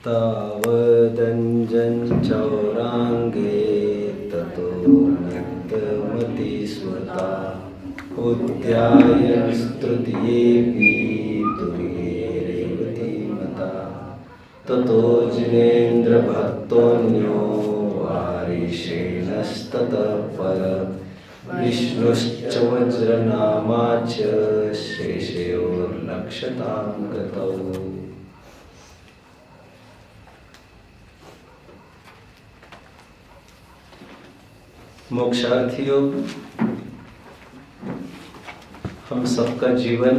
तावदञ्जनचौराङ्गे ततो नित्यमति स्मृता उद्यायस्तृतीयेऽपि तुर्येरेवतीमता ततो जिनेन्द्रभक्तोऽन्यो वारिषेणस्ततः पर विष्णुश्च वज्रनामा च शेषयोर्लक्षतां गतौ। मोक्षार्थियों, हम सबका जीवन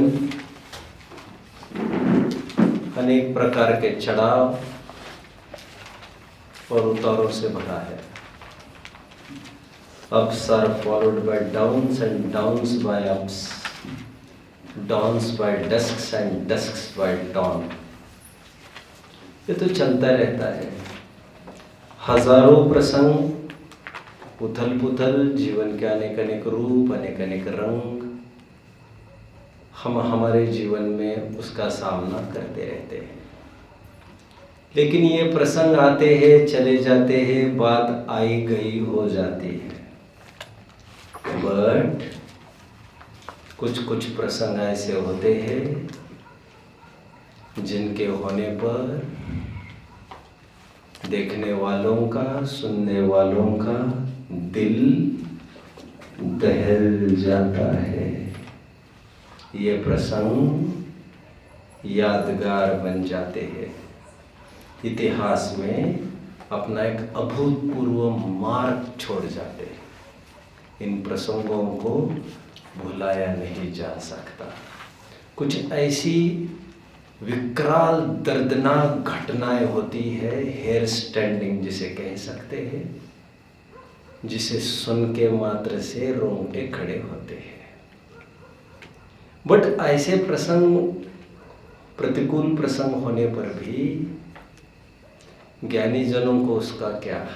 अनेक प्रकार के चढ़ाव और उतारों से भरा है। Ups are followed by downs and downs by ups, dawns by dusks and dusks by dawn। ये तो चलता रहता है। हजारों प्रसंग, उथल पुथल, जीवन के अनेक अनेक रूप, अनेक अनेक रंग, हम हमारे जीवन में उसका सामना करते रहते हैं। लेकिन ये प्रसंग आते हैं, चले जाते हैं, बात आई गई हो जाती है। बट कुछ प्रसंग ऐसे होते हैं जिनके होने पर देखने वालों का, सुनने वालों का दिल दहल जाता है। ये प्रसंग यादगार बन जाते हैं, इतिहास में अपना एक अभूतपूर्व मार्ग छोड़ जाते हैं। इन प्रसंगों को भुलाया नहीं जा सकता। कुछ ऐसी विकराल दर्दनाक घटनाएं होती है, हेयर स्टैंडिंग जिसे कह सकते हैं, जिसे सुन के मात्र से रोंगटे खड़े होते हैं। बट ऐसे प्रसंग, प्रतिकूल प्रसंग होने पर भी ज्ञानी जनों को उसका क्या?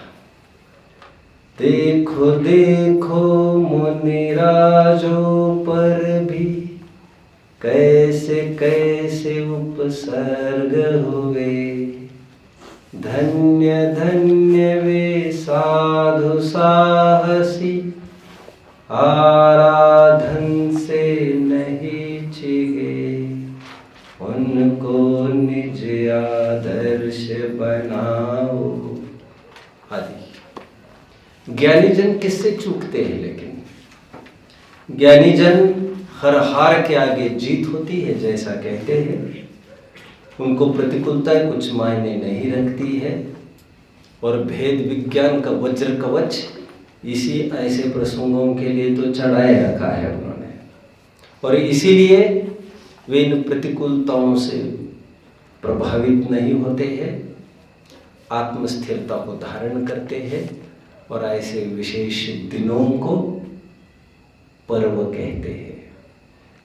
देखो देखो मुनिराजों पर भी कैसे कैसे उपसर्ग हुए। धन्य धन्य वे साधु साहसी, आराधन से नहीं छिगे। उनको निज आदर्श बनाओ आदि। ज्ञानी जन किससे चूकते हैं? लेकिन ज्ञानी जन हर हार के आगे जीत होती है, जैसा कहते हैं। उनको प्रतिकूलता कुछ मायने नहीं रखती है और भेद विज्ञान का वज्र कवच इसी ऐसे प्रसंगों के लिए तो चढ़ाए रखा है उन्होंने। और इसीलिए वे इन प्रतिकूलताओं से प्रभावित नहीं होते हैं, आत्मस्थिरता को धारण करते हैं और ऐसे विशेष दिनों को पर्व कहते हैं।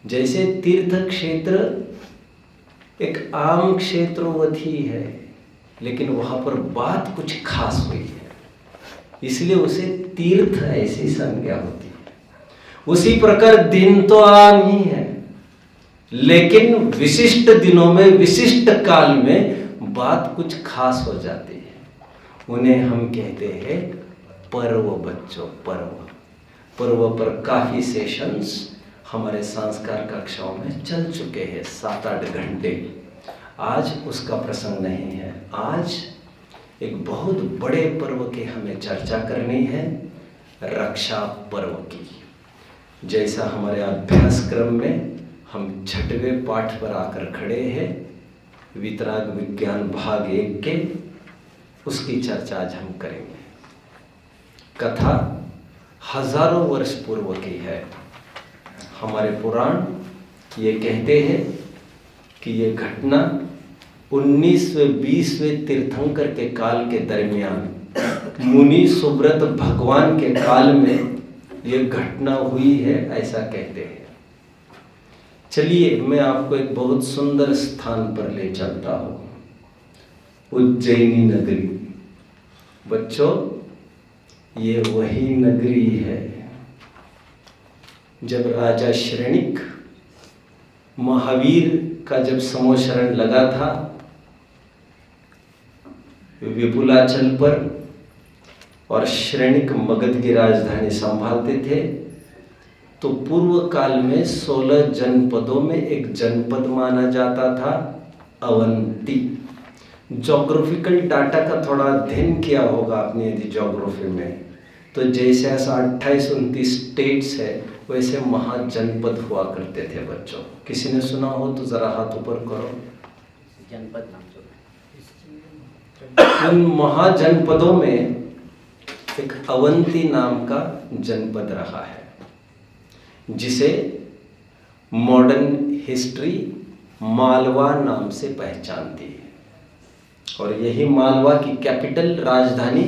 जैसे तीर्थ क्षेत्र एक आम क्षेत्रवत ही है, लेकिन वहाँ पर बात कुछ खास हुई है, इसलिए उसे तीर्थ ऐसी संज्ञा होती है। उसी प्रकार दिन तो आम ही है, लेकिन विशिष्ट दिनों में, विशिष्ट काल में बात कुछ खास हो जाती है। उन्हें हम कहते हैं पर्व। बच्चों, पर्व पर काफी सेशंस हमारे संस्कार कक्षाओं में चल चुके हैं, 7-8 घंटे। आज उसका प्रसंग नहीं है। आज एक बहुत बड़े पर्व की हमें चर्चा करनी है, रक्षा पर्व की। जैसा हमारे अभ्यासक्रम में हम 6वें पाठ पर आकर खड़े हैं, वितराग विज्ञान भाग 1 के, उसकी चर्चा आज हम करेंगे। कथा हजारों वर्ष पूर्व की है। हमारे पुराण ये कहते हैं कि ये घटना 19वें 20वें तीर्थंकर के काल के दरमियान, मुनि सुब्रत भगवान के काल में ये घटना हुई है, ऐसा कहते हैं। चलिए मैं आपको एक बहुत सुंदर स्थान पर ले चलता हूँ, उज्जैनी नगरी। बच्चों, ये वही नगरी है जब राजा श्रेणिक महावीर का जब समोशरण लगा था, विपुलाचल पर और श्रेणिक मगध की राजधानी संभालते थे। तो पूर्व काल में 16 जनपदों में एक जनपद माना जाता था अवंती। जोग्राफिकल डाटा का थोड़ा अध्ययन किया होगा आपने यदि ज्योग्राफी में, तो जैसे ऐसा 28-29 स्टेट्स है वैसे महाजनपद हुआ करते थे बच्चों। किसी ने सुना हो तो जरा हाथ ऊपर करो। जनपद नाम उन महाजनपदों में एक अवंती नाम का जनपद रहा है, जिसे मॉडर्न हिस्ट्री मालवा नाम से पहचानती है। और यही मालवा की कैपिटल राजधानी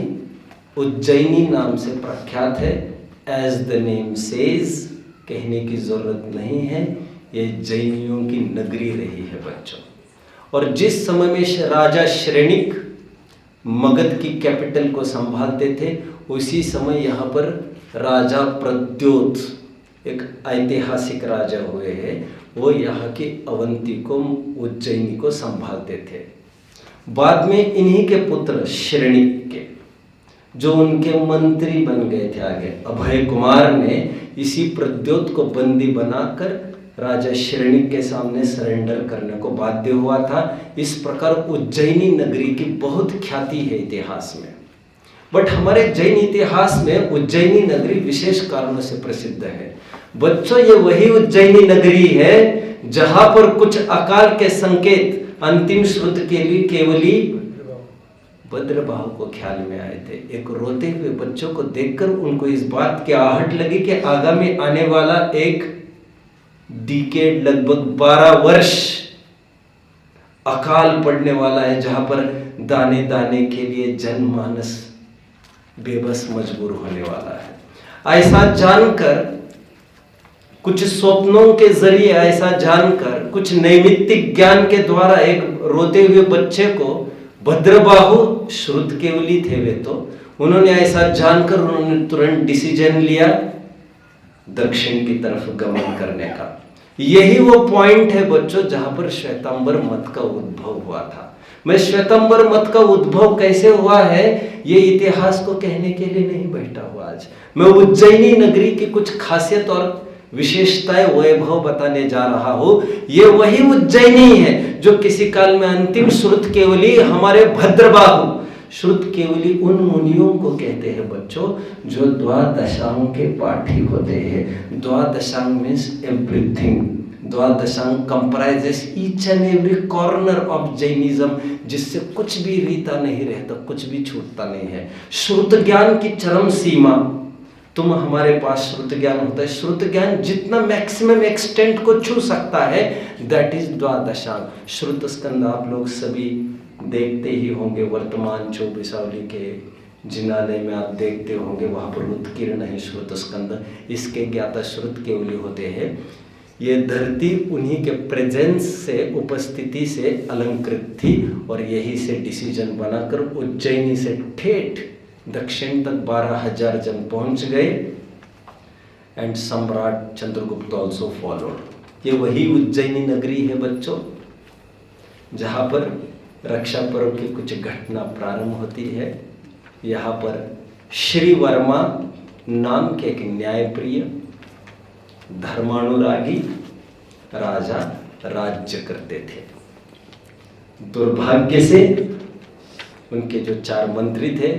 उज्जैनी नाम से प्रख्यात है। एज द नेम सेज, कहने की जरूरत नहीं है, ये जैनियों की नगरी रही है बच्चों। और जिस समय में राजा श्रेणिक मगध की कैपिटल को संभालते थे, उसी समय यहाँ पर राजा प्रद्योत एक ऐतिहासिक राजा हुए हैं, वो यहाँ की अवंती को, उज्जैनी को संभालते थे। बाद में इन्हीं के पुत्र श्रेणिक के, जो उनके मंत्री बन गए थे आगे, अभय कुमार ने इसी प्रद्योत को बंदी बनाकर राजा श्रेणिक के सामने सरेंडर करने को बाध्य हुआ था। इस प्रकार उज्जैनी नगरी की बहुत ख्याति है इतिहास में। बट हमारे जैन इतिहास में उज्जैनी नगरी विशेष कारणों से प्रसिद्ध है बच्चों। ये वही उज्जैनी नगरी है जहां पर कुछ अकाल के संकेत अंतिम श्रुत के लिए केवली भद्रबाहु को ख्याल में आए थे। एक रोते हुए बच्चों को देखकर उनको इस बात की आहट लगी कि आगामी आने वाला एक डिकेड, लगभग 12 वर्ष अकाल पड़ने वाला है, जहां पर दाने दाने के लिए जनमानस बेबस मजबूर होने वाला है। ऐसा जानकर, कुछ स्वप्नों के जरिए ऐसा जानकर, कुछ नैमित्तिक ज्ञान के द्वारा एक रोते हुए बच्चे को भद्रबाहु, श्रुत केवली थे वे, तो उन्होंने ऐसा जानकर उन्होंने तुरंत डिसीजन लिया दक्षिण की तरफ गमन करने का। यही वो पॉइंट है बच्चों जहां पर श्वेतांबर मत का उद्भव हुआ था। मैं श्वेतांबर मत का उद्भव कैसे हुआ है ये इतिहास को कहने के लिए नहीं बैठा हुआ आज। मैं उज्जैनी नगरी की कुछ खासियत और विशेषताएं, वैभव बताने जा रहा हूं। ये वही उज्जैनी है जो किसी काल में अंतिम श्रुत केवली, हमारे भद्रबाहु श्रुत केवली उन मुनियों को कहते हैं बच्चों जो द्वादशांग के पाठी होते हैं। Dvadashanga means everything. Dvadashanga comprises each and every corner of Jainism, जिससे कुछ भी रीता नहीं रहता, कुछ भी छूटता नहीं है। श्रुत ज्ञान की चरम सीमा, तुम हमारे पास श्रुत ज्ञान होता है, श्रुत ज्ञान जितना मैक्सिमम एक्सटेंट को छू सकता है, दैट इज द्वादशांग। श्रुत स्कंद आप लोग सभी देखते ही होंगे, वर्तमान चौबीसावली के जिनालय में आप देखते होंगे, वहां पर उत्कीर्ण है श्रुत स्कंद। इसके ज्ञाता श्रुत केवली होते हैं। ये धरती उन्हीं के प्रेजेंस से, उपस्थिति से अलंकृत थी, और यही से डिसीजन बनाकर उज्जैनी से ठेठ दक्षिण तक 12,000 जन पहुंच गए। एंड सम्राट चंद्रगुप्त ऑल्सो फॉलोड। ये वही उज्जैनी नगरी है बच्चों जहां पर रक्षा पर्व की कुछ घटना प्रारंभ होती है। यहाँ पर श्री वर्मा नाम के एक न्यायप्रिय धर्मानुरागी राजा राज्य करते थे। दुर्भाग्य से उनके जो 4 मंत्री थे।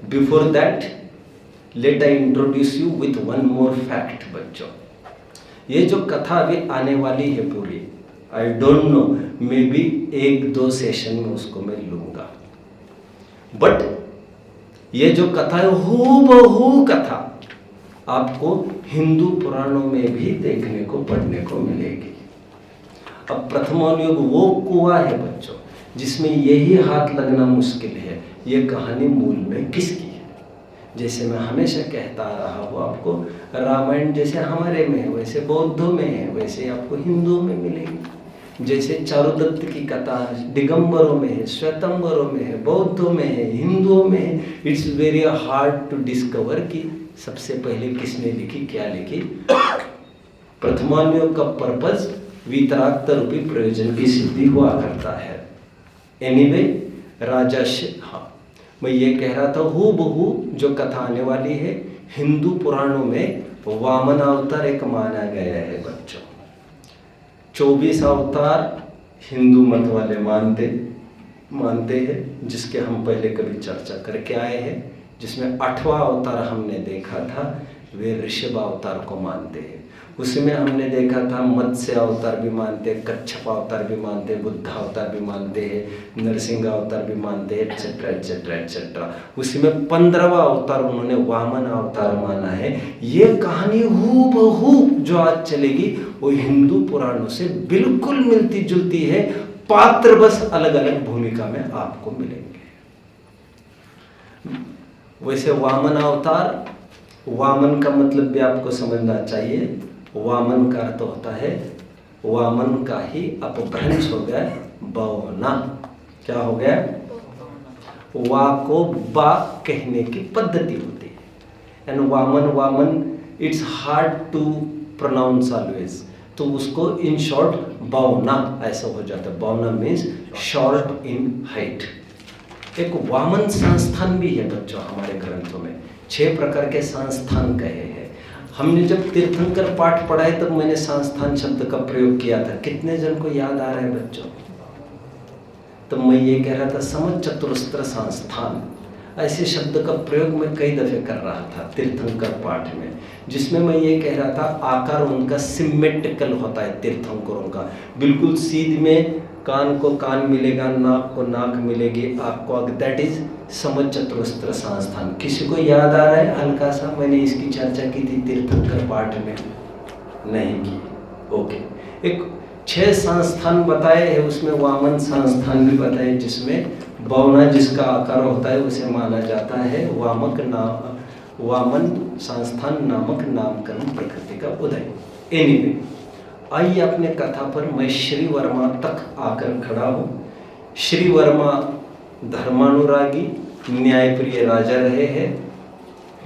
Before that let I introduce you with one more fact बच्चों। ये जो कथा अभी आने वाली है पूरी, I don't know, maybe 1-2 session में उसको मैं लूंगा, बट ये जो कथा है हूबहू कथा आपको हिंदू पुराणों में भी देखने को, पढ़ने को मिलेगी। अब प्रथमोनुयोग वो कुआं है बच्चों जिसमें यही हाथ लगना मुश्किल है, ये कहानी मूल में किसकी है। जैसे मैं हमेशा कहता आ रहा हूँ आपको, रामायण जैसे हमारे में है वैसे बौद्धों में है, वैसे आपको हिंदुओं में मिलेगी। जैसे चारुदत्त की कथा दिगंबरों में है, श्वेतंबरों में है, बौद्धों में है, हिंदुओं में है। It's very hard to discover कि सबसे पहले किसने लिखी, क्या लिखी। प्रथमानुयोग का पर्पज वितराग रूपी प्रयोजन की सिद्धि हुआ करता है। एनीवे, राजा मैं ये कह रहा था हूबहू जो कथा आने वाली है हिंदू पुराणों में वामन अवतार एक माना गया है बच्चों। 24 अवतार हिंदू मत वाले मानते हैं, जिसके हम पहले कभी चर्चा करके आए हैं, जिसमें 8वां अवतार हमने देखा था वे ऋषभ अवतार को मानते हैं। उसमें हमने देखा था मत्स्य अवतार भी मानते हैं, कच्छप अवतार भी मानते हैं, बुद्ध अवतार भी मानते हैं, नरसिंह अवतार भी मानते हैं, एटसेट्रा एटसेट्रा एटसेट्रा। उसमें 15वां अवतार उन्होंने वामन अवतार माना है। ये कहानी हूबहू जो आज चलेगी वो हिंदू पुराणों से बिल्कुल मिलती जुलती है, पात्र बस अलग अलग भूमिका में आपको मिलेंगे। वैसे वामन अवतार, वामन का मतलब भी आपको समझना चाहिए। वामन का अर्थ होता है, वामन का ही अपभ्रंश हो गया बौना। क्या हो गया? वा को बा कहने की पद्धति होती है। And Vaman it's hard to pronounce always, तो उसको इन शॉर्ट बौना ऐसा हो जाता है। बौना मीन्स शॉर्ट इन हाइट। एक वामन संस्थान भी है बच्चों हमारे ग्रंथों में। 6 प्रकार के संस्थान कहे हैं। हमने जब तीर्थंकर पाठ पढ़ा है तब मैंने संस्थान शब्द का प्रयोग किया था। कितने जन को याद आ रहा है बच्चों? तो मैं ये कह रहा था समझ चतुरस्त्र संस्थान, ऐसे शब्द का प्रयोग मैं कई दफे कर रहा था तीर्थंकर पाठ में, जिसमें मैं ये कह रहा था आकार उनका सिमेट्रिकल होता है तीर्थंकरों का, बिल्कुल सीध में। कान को कान मिलेगा, नाक को नाक मिलेगी, आपको दैट इज समझ चतुरस्त्र संस्थान। किसी को याद आ रहा है हल्का सा? मैंने इसकी चर्चा की थी तीर्थंकर पाठ में, नहीं की? ओके। एक 6 संस्थान बताए हैं, उसमें वामन संस्थान भी बताए, जिसमें बौना जिसका आकार होता है उसे माना जाता है वामन संस्थान नामक नामकरण प्रकृति का उदय। एनीवे, आइए अपने कथा पर। मैं श्री वर्मा तक आकर खड़ा हूँ। श्री वर्मा धर्मानुरागी न्यायप्रिय राजा रहे हैं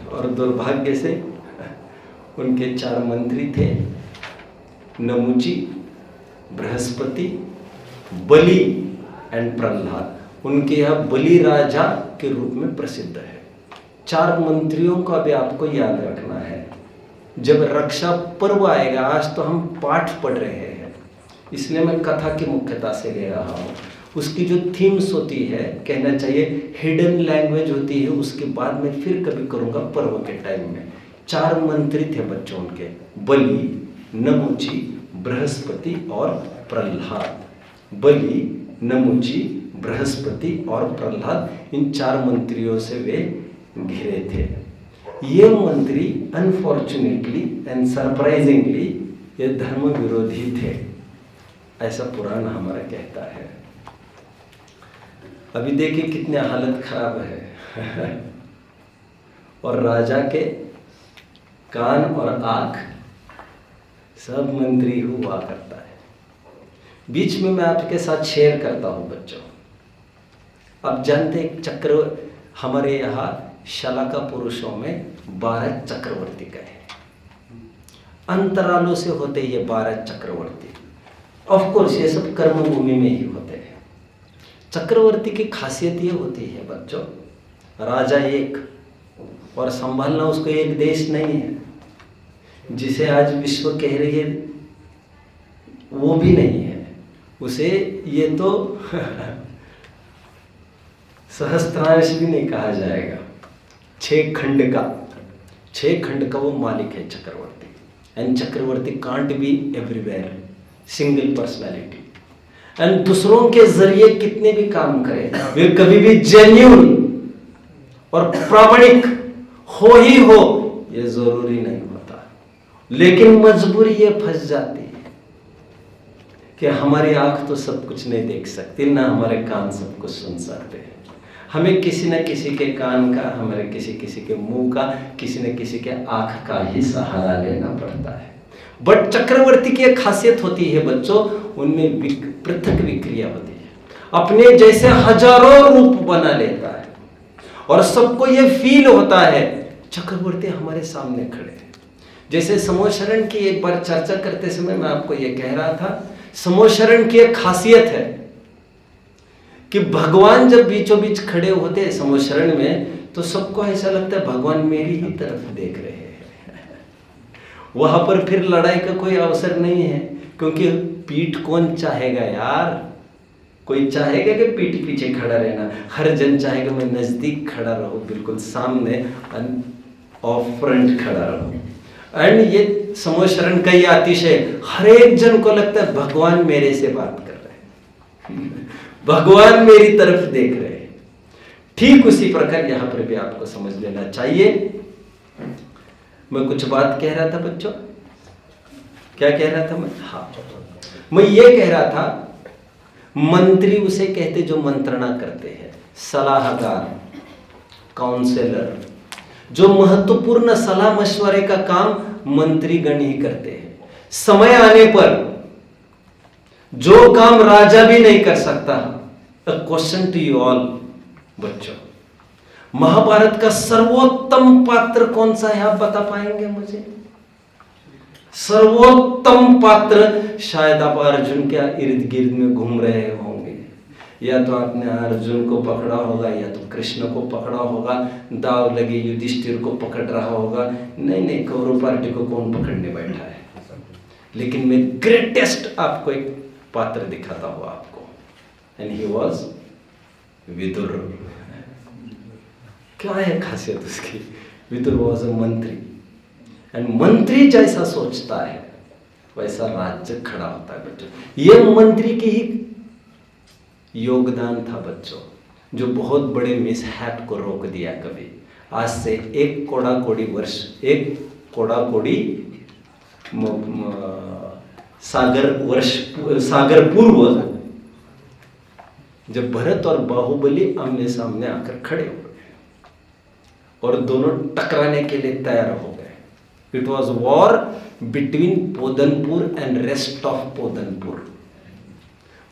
और दुर्भाग्य से उनके 4 मंत्री थे, नमुची, बृहस्पति, बलि एंड प्रहलाद। उनके यहाँ बलि राजा के रूप में प्रसिद्ध है। 4 मंत्रियों का भी आपको याद रखना है। जब रक्षा पर्व आएगा, आज तो हम पाठ पढ़ रहे हैं इसलिए मैं कथा की मुख्यता से ले रहा हूँ। उसकी जो थीम्स होती है, कहना चाहिए हिडन लैंग्वेज होती है, उसके बाद में फिर कभी करूँगा पर्व के टाइम में। 4 मंत्री थे बच्चों उनके, बलि, नमुची, बृहस्पति और प्रहलाद। बलि, नमुची, बृहस्पति और प्रहलाद, इन 4 मंत्रियों से वे घिरे थे। ये मंत्री अनफॉर्चुनेटली एंड सरप्राइजिंगली ये धर्म विरोधी थे, ऐसा पुराण हमारा कहता है। अभी देखिए कितने हालत खराब है और राजा के कान और आँख सब मंत्री हुआ करता है। बीच में मैं आपके साथ शेयर करता हूँ बच्चों। आप जानते हैं चक्र हमारे यहाँ शलाका पुरुषों में 12 चक्रवर्ती का है। अंतरालों से होते ये 12 चक्रवर्ती। ऑफ कोर्स ये सब कर्मभूमि में ही होते हैं। चक्रवर्ती की खासियत ये होती है बच्चों, राजा एक और संभालना उसको एक देश नहीं है, जिसे आज विश्व कह रही है वो भी नहीं है। उसे ये तो सहस्त्रांश भी नहीं कहा जाएगा। 6 खंड का वो मालिक है चक्रवर्ती। And Chakravarti can't be everywhere, single personality. And दूसरों के जरिए कितने भी काम करे, वे कभी भी जेन्युइन और प्रामाणिक हो ही हो ये जरूरी नहीं होता। लेकिन मजबूरी ये फंस जाती है कि हमारी आंख तो सब कुछ नहीं देख सकती, ना हमारे कान सब कुछ सुन सकते हैं। हमें किसी न किसी के कान का, हमारे किसी के मुंह का, किसी न किसी के आंख का ही सहारा लेना पड़ता है। बट चक्रवर्ती की एक खासियत होती है बच्चों, उनमें पृथक विक्रिया होती है। अपने जैसे हजारों रूप बना लेता है और सबको ये फील होता है चक्रवर्ती हमारे सामने खड़े हैं। जैसे समोशरण की एक बार चर्चा करते समय मैं आपको ये कह रहा था, समोशरण की एक खासियत है कि भगवान जब बीचों बीच खड़े होते हैं समोशरण में, तो सबको ऐसा लगता है भगवान मेरी ही तरफ देख रहे हैं। वहां पर फिर लड़ाई का कोई अवसर नहीं है, क्योंकि पीठ कौन चाहेगा यार? कोई चाहेगा कि पीठ पीछे खड़ा रहना? हर जन चाहेगा मैं नजदीक खड़ा रहूं, बिल्कुल सामने ऑफ फ्रंट खड़ा रहूं। एंड ये समोशरण का ये अतिशय, हर एक जन को लगता है भगवान मेरे से बात कर रहे हैं, भगवान मेरी तरफ देख रहे हैं। ठीक उसी प्रकार यहां पर भी आपको समझ लेना चाहिए। मैं कुछ बात कह रहा था बच्चों, क्या कह रहा था मैं? हाँ, मैं ये कह रहा था मंत्री उसे कहते जो मंत्रणा करते हैं, सलाहकार, काउंसलर। जो महत्वपूर्ण सलाह मशवरे का काम मंत्रीगण ही करते हैं। समय आने पर जो काम राजा भी नहीं कर सकता। A question to you all बच्चों, महाभारत का सर्वोत्तम पात्र कौन सा है, आप बता पाएंगे मुझे? सर्वोत्तम पात्र शायद आप अर्जुन के इर्द गिर्द में घूम रहे होंगे, या तो आपने अर्जुन को पकड़ा होगा, या तो कृष्ण को पकड़ा होगा, दाव लगे युधिष्ठिर को पकड़ रहा होगा। नहीं, कौरव पार्टी को कौन पकड़ने बैठा है? लेकिन मैं ग्रेटेस्ट आपको एक पात्र दिखाता हूं आपको, एंड ही वॉज विदुर। क्या है खासियत उसकी? विदुर वॉज अ मंत्री, एंड मंत्री जैसा सोचता है वैसा राज्य खड़ा होता है बच्चों। ये मंत्री की ही योगदान था बच्चों, जो बहुत बड़े मिसहैप को रोक दिया। कभी आज से एक कोड़ा-कोड़ी सागर पूर्व, जब भरत और बाहुबली आमने सामने आकर खड़े हो गए और दोनों टकराने के लिए तैयार हो गए। It was war between Podanpur and rest of Podanpur.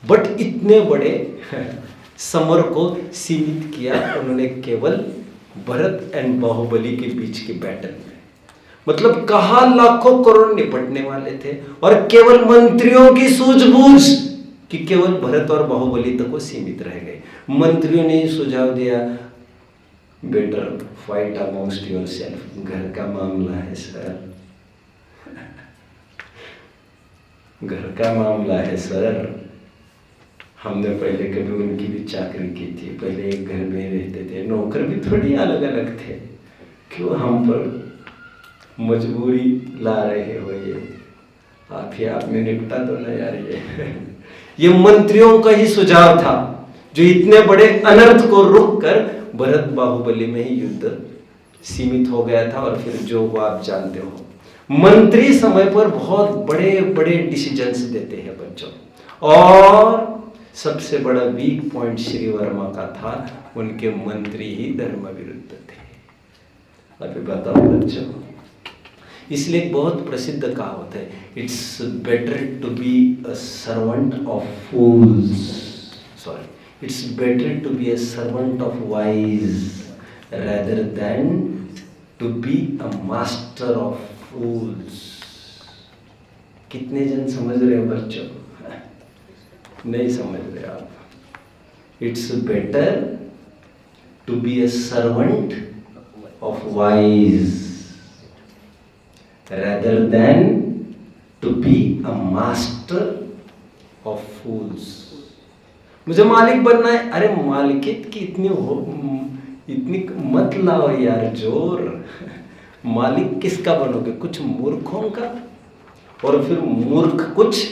But इतने बड़े समर को सीमित किया उन्होंने केवल भरत एंड बाहुबली के बीच के बैटल में। मतलब कहा लाखों करोड़ निपटने वाले थे, और केवल मंत्रियों की सूझबूझ कि केवल भरत और बाहुबली तक वो सीमित रह गए। मंत्रियों ने ही सुझाव दिया, बेटर फाइट अमॉन्गस्ट योरसेल्फ, घर का मामला है सर, घर का मामला है सर। हमने पहले कभी उनकी भी चाकरी की थी, पहले एक घर में रहते थे, नौकर भी थोड़ी अलग अलग थे, क्यों हम पर मजबूरी ला रहे हो? ये आप ही आप में निपटा दो ना यार। ये मंत्रियों का ही सुझाव था, जो इतने बड़े अनर्थ को रोक कर भरत बाहुबली में ही युद्ध सीमित हो गया था। और फिर जो वो आप जानते हो, मंत्री समय पर बहुत बड़े बड़े डिसीजंस देते हैं बच्चों, और सबसे बड़ा वीक पॉइंट श्री वर्मा का था, उनके मंत्री ही धर्म विरुद्ध थे। अभी बताओ बच्चों, इसलिए एक बहुत प्रसिद्ध कहावत है, it's better to be a servant of fools, sorry, it's better to be a servant of wise rather than to be a master of fools। कितने जन समझ रहे हो बच्चों? नहीं समझ रहे आप। It's better to be a servant of wise rather than to be a master of fools। मुझे मालिक बनना है, अरे मालिकियत की इतनी मत लाओ यार जोर। मालिक किसका बनोगे? कुछ मूर्खों का, और फिर मूर्ख कुछ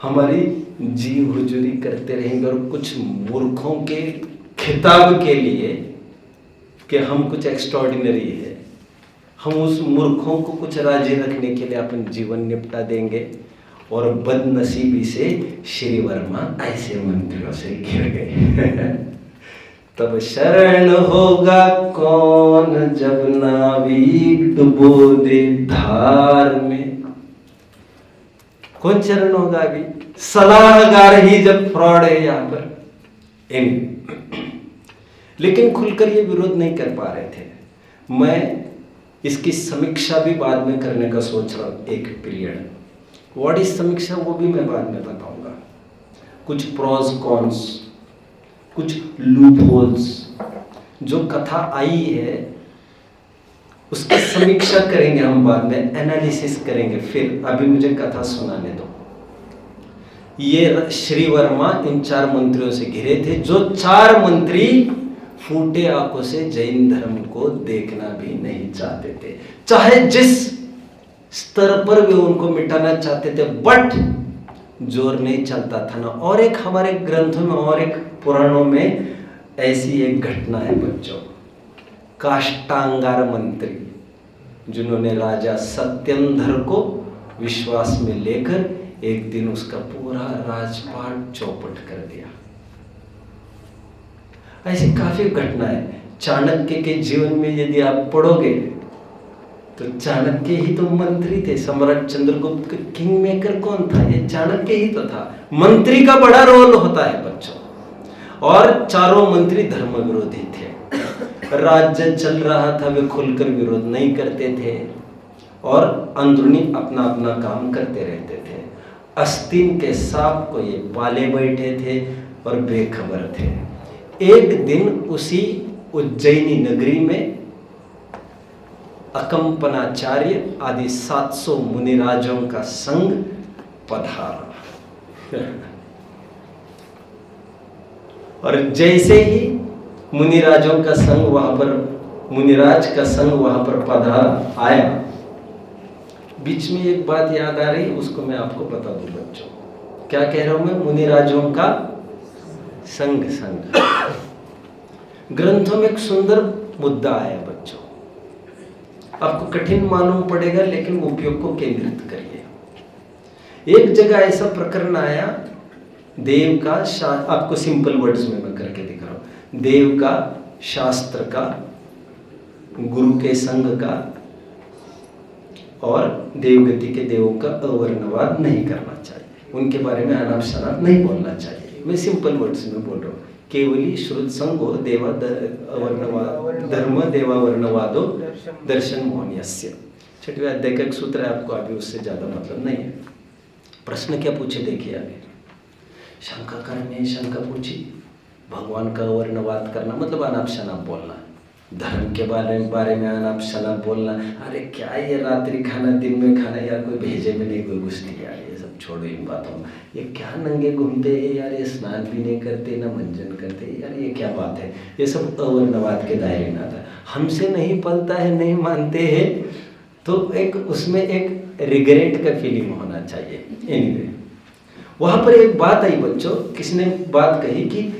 हमारी जी हुजूरी करते रहेंगे, और कुछ मूर्खों के खिताब के लिए कि हम कुछ एक्स्ट्राऑर्डिनरी है, हम उस मूर्खों को कुछ राजी रखने के लिए अपन जीवन निपटा देंगे। और बदनसीबी से श्री वर्मा ऐसे मंत्रियों से घिर गए। तब शरण होगा कौन जब नाविक डुबो दे धार में। कौन शरण होगा? अभी सलाहकार ही जब फ्रॉड है यहां पर। लेकिन खुलकर ये विरोध नहीं कर पा रहे थे। मैं इसकी समीक्षा भी बाद में करने का सोच रहा हूं, एक पीरियड। व्हाट इज समीक्षा, वो भी मैं बाद में बताऊंगा। कुछ प्रोज कॉन्स कुछ लूप होल्स, जो कथा आई है उसकी समीक्षा करेंगे हम बाद में, एनालिसिस करेंगे। फिर अभी मुझे कथा सुनाने दो। ये श्री वर्मा इन 4 मंत्रियों से घिरे थे, जो 4 मंत्री फूटे आंखों से जैन धर्म को देखना भी नहीं चाहते थे, चाहे जिस स्तर पर वे उनको मिटाना चाहते थे, बट जोर नहीं चलता था ना। और एक हमारे ग्रंथों में और एक पुराणों में ऐसी एक घटना है बच्चों, काष्टांगार मंत्री, जिन्होंने राजा सत्येंद्र को विश्वास में लेकर एक दिन उसका पूरा राजपाट चौपट कर दिया। ऐसी काफी घटना है। चाणक्य के जीवन में यदि आप पढ़ोगे तो चाणक्य ही तो मंत्री थे। सम्राट चंद्रगुप्त का किंग मेकर कौन था? ये चाणक्य ही तो था। मंत्री का बड़ा रोल होता है बच्चों। और चारों मंत्री धर्म विरोधी थे। राज्य चल रहा था, वे खुलकर विरोध नहीं करते थे और अंदरूनी अपना अपना काम करते रहते थे। अस्तीन के सांप को ये पाले बैठे थे और बेखबर थे। एक दिन उसी उज्जैनी नगरी में अकंपनाचार्य आदि 700 मुनिराजों का संघ पधारा और जैसे ही मुनिराजों का संघ मुनिराज का संघ वहां पर पधारा आया, बीच में एक बात याद आ रही, उसको मैं आपको बता दूं बच्चों। क्या कह रहा हूं मैं? मुनिराजों का संघ। ग्रंथों में एक सुंदर मुद्दा आया बच्चों, आपको कठिन मालूम पड़ेगा लेकिन उपयोग को केंद्रित करिए। एक जगह ऐसा प्रकरण आया, देव का आपको सिंपल वर्ड्स में मैं करके दिख रहा हूं। देव का, शास्त्र का, गुरु के संघ का और देवगति के देवों का अवर्णवाद नहीं करना चाहिए, उनके बारे में अनाप शनाप नहीं बोलना चाहिए। मैं सिंपल वर्ड्स में बोल रहा हूँ। केवली श्रुत संगो देवा धर्म देवावर्णवादो दर्शन मोहनियस्य। 6वें अध्याय का एक सूत्र है, आपको अभी उससे ज्यादा मतलब नहीं है। प्रश्न क्या पूछे देखिए आगे। शंकाकार ने शंका पूछी, भगवान का अवर्णवाद करना मतलब अनाप शनाप बोलना, धर्म के बारे में अनाप शनाप बोलना। अरे क्या ये रात्रि खाना दिन में खाना, यार कोई भेजे में नहीं कोई घुसती यार, ये सब छोड़ो इन बातों में। ये क्या नंगे घूमते हैं यार, ये स्नान भी नहीं करते ना मंजन करते यार, ये क्या बात है? ये सब अवर्णवाद के दायरे में आता है। हमसे नहीं पलता है, नहीं मानते हैं, तो एक उसमें एक रिग्रेट का फीलिंग होना चाहिए। एनीवे, वहां पर एक बात आई बच्चों, किसने बात कही कि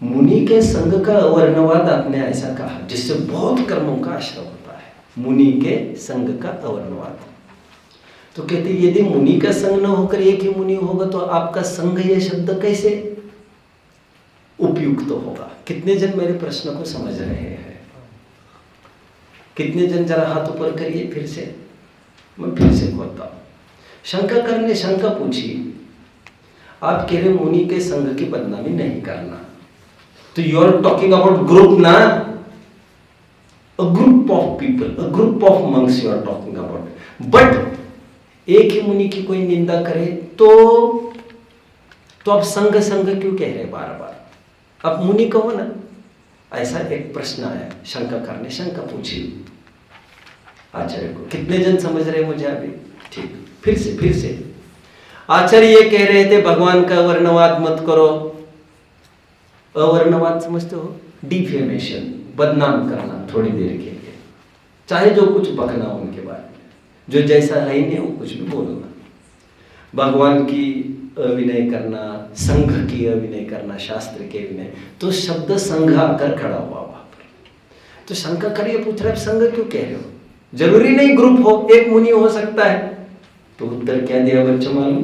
मुनि के संग का अवर्णवाद आपने ऐसा कहा जिससे बहुत कर्मों का आश्रय होता है। मुनि के संग का अवर्णवाद, तो कहते यदि मुनि का संग न होकर एक ही मुनि होगा तो आपका संग ये शब्द कैसे उपयुक्त होगा? कितने जन मेरे प्रश्न को समझ रहे हैं? कितने जन? जरा हाथ ऊपर करिए फिर से, मैं फिर से खोलता हूं। शंकाकर ने शंका पूछी, आप कह रहे मुनि के संग की बदनामी नहीं करना, तो you are talking about group ना, a group of people, a group of monks you are talking about. But एक ही मुनि की कोई निंदा करे तो आप संग क्यों कह रहे बार बार? आप मुनि कहो ना। ऐसा एक प्रश्न आया, शंकाकार ने शंका पूछी आचार्य को। कितने जन समझ रहे मुझे अभी? ठीक, फिर से आचार्य ये कह रहे थे भगवान का वर्णवाद मत करो। अवर्णवाद समझते हो? डिफेमेशन, बदनाम करना थोड़ी देर के लिए, चाहे जो कुछ बकना उनके बारे में, जो जैसा है ही नहीं वो कुछ भी बोलना। भगवान की अविनय करना, संघ की अविनय करना, शास्त्र के अविनय, तो शब्द संघ आकर खड़ा हुआ वहां पर। तो शंका करिए, पूछ रहे संघ क्यों कह रहे हो? जरूरी नहीं ग्रुप हो, एक मुनि हो सकता है। तो उत्तर क्या दिया बच्चों मालूम?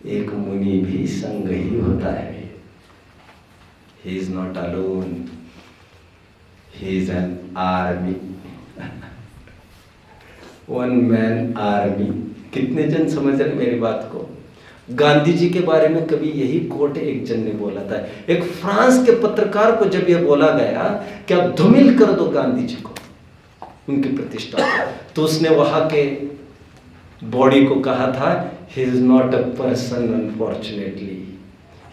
एक मुनि भी संग ही होता है। He is not alone. He is an army. One man army. कितने जन समझ रहे मेरी बात को? गांधी जी के बारे में कभी यही कोट एक जन ने बोला था। एक फ्रांस के पत्रकार को जब यह बोला गया कि आप धूमिल कर दो गांधी जी को, उनकी प्रतिष्ठा, तो उसने वहां के बॉडी को कहा था, he is not a person unfortunately,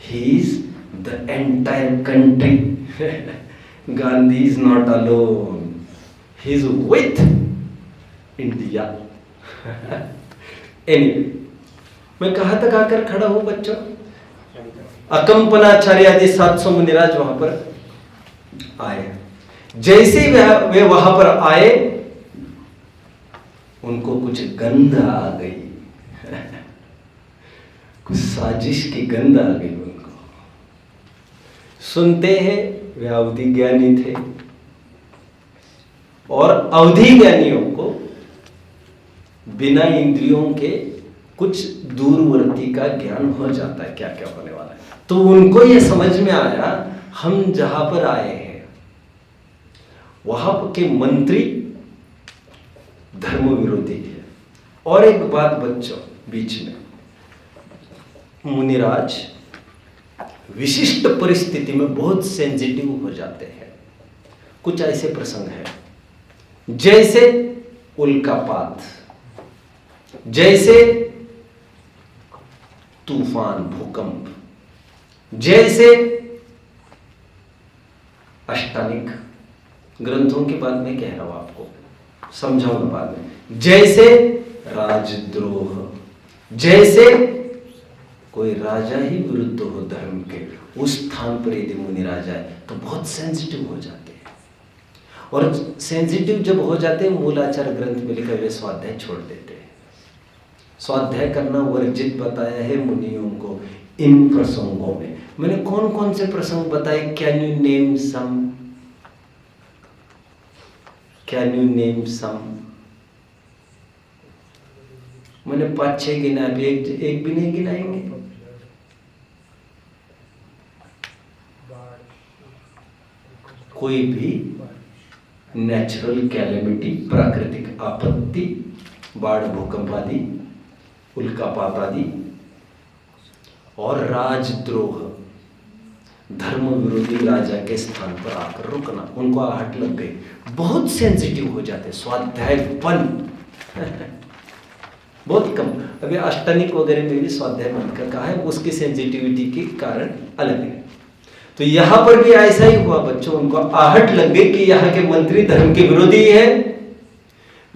he is the entire country. Gandhi is not alone, he is with India. Anyway, मैं कहाँ तक आकर खड़ा हूं बच्चों? अकंपनाचार्य आदि 700 मुनिराज वहां पर आए। जैसे वे वहां पर आए, उनको कुछ गंध आ गई। कुछ साजिश की गंध आ गई उनको। सुनते हैं, वे अवधि ज्ञानी थे, और अवधि ज्ञानियों को बिना इंद्रियों के कुछ दूरवर्ती का ज्ञान हो जाता है, क्या क्या होने वाला है। तो उनको यह समझ में आया, हम जहां पर आए हैं वहां के मंत्री धर्म विरोधी है। और एक बात बच्चों बीच में, मुनिराज विशिष्ट परिस्थिति में बहुत सेंसिटिव हो जाते हैं। कुछ ऐसे प्रसंग हैं जैसे उल्कापात, जैसे तूफान, भूकंप, जैसे अष्टानिक ग्रंथों की बात मैं कह रहा हूं आपको, समझाऊंगा बाद में, जैसे राजद्रोह, जैसे कोई राजा ही विरुद्ध हो धर्म के, उस स्थान पर यदि मुनि राजा है तो बहुत सेंसिटिव हो जाते हैं। और सेंसिटिव जब हो जाते हैं, मूलाचार ग्रंथ में लिखा, वे स्वाध्याय छोड़ देते हैं। स्वाध्याय करना वर्जित बताया है मुनियों को इन प्रसंगों में। मैंने कौन कौन से प्रसंग बताए? Can you name some? Can you name some? मैंने 5-6 गिना, अभी एक भी नहीं गिनाएंगे? कोई भी नेचुरल कैलेमिटी, प्राकृतिक आपत्ति, बाढ़, भूकंप आदि, उल्कापात आदि, और राजद्रोह, धर्म विरोधी राजा के स्थान पर आकर रुकना, उनको आहट लग गई, बहुत सेंसिटिव हो जाते, स्वाध्याय बंद। बहुत कम, अभी अष्टानिक वगैरह में भी स्वाध्याय बंद का कहा है, उसकी सेंसिटिविटी के कारण अलग है। तो यहां पर भी ऐसा ही हुआ बच्चों, उनको आहट लग गई कि यहाँ के मंत्री धर्म के विरोधी है।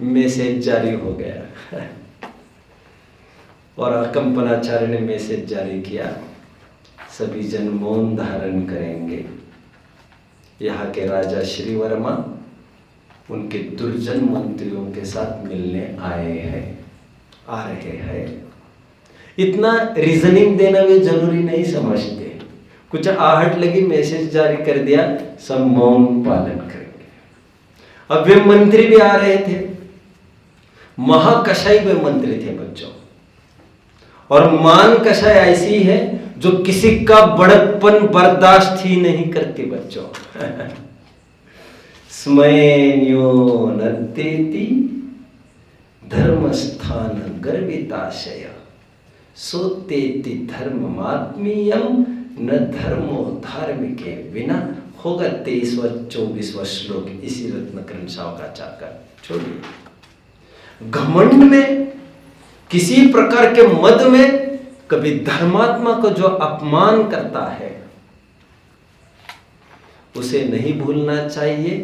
मैसेज जारी हो गया और अकंपनाचार्य ने मैसेज जारी किया, सभी जन मौन धारण करेंगे। यहाँ के राजा श्री वर्मा उनके दुर्जन मंत्रियों के साथ मिलने आ रहे हैं। इतना रीजनिंग देना वे जरूरी नहीं समझते। कुछ आहट लगी, मैसेज जारी कर दिया, सब मौन पालन करेंगे। अब वे मंत्री भी आ रहे थे, महाकषाय वे मंत्री थे बच्चों, और मान कषाय ऐसी है जो किसी का बड़प्पन बर्दाश्त ही नहीं करती बच्चों। स्मयन्यो नर्तेति धर्मस्थान गर्विताशय सोतेति धर्ममात्मीयम न धर्मो धार्मिके विना। होगा 23वां-24वां श्लोक इसी रत्नकरण सावकाचार्य का, छोड़िए। घमंड में, किसी प्रकार के मद में कभी धर्मात्मा को जो अपमान करता है उसे नहीं भूलना चाहिए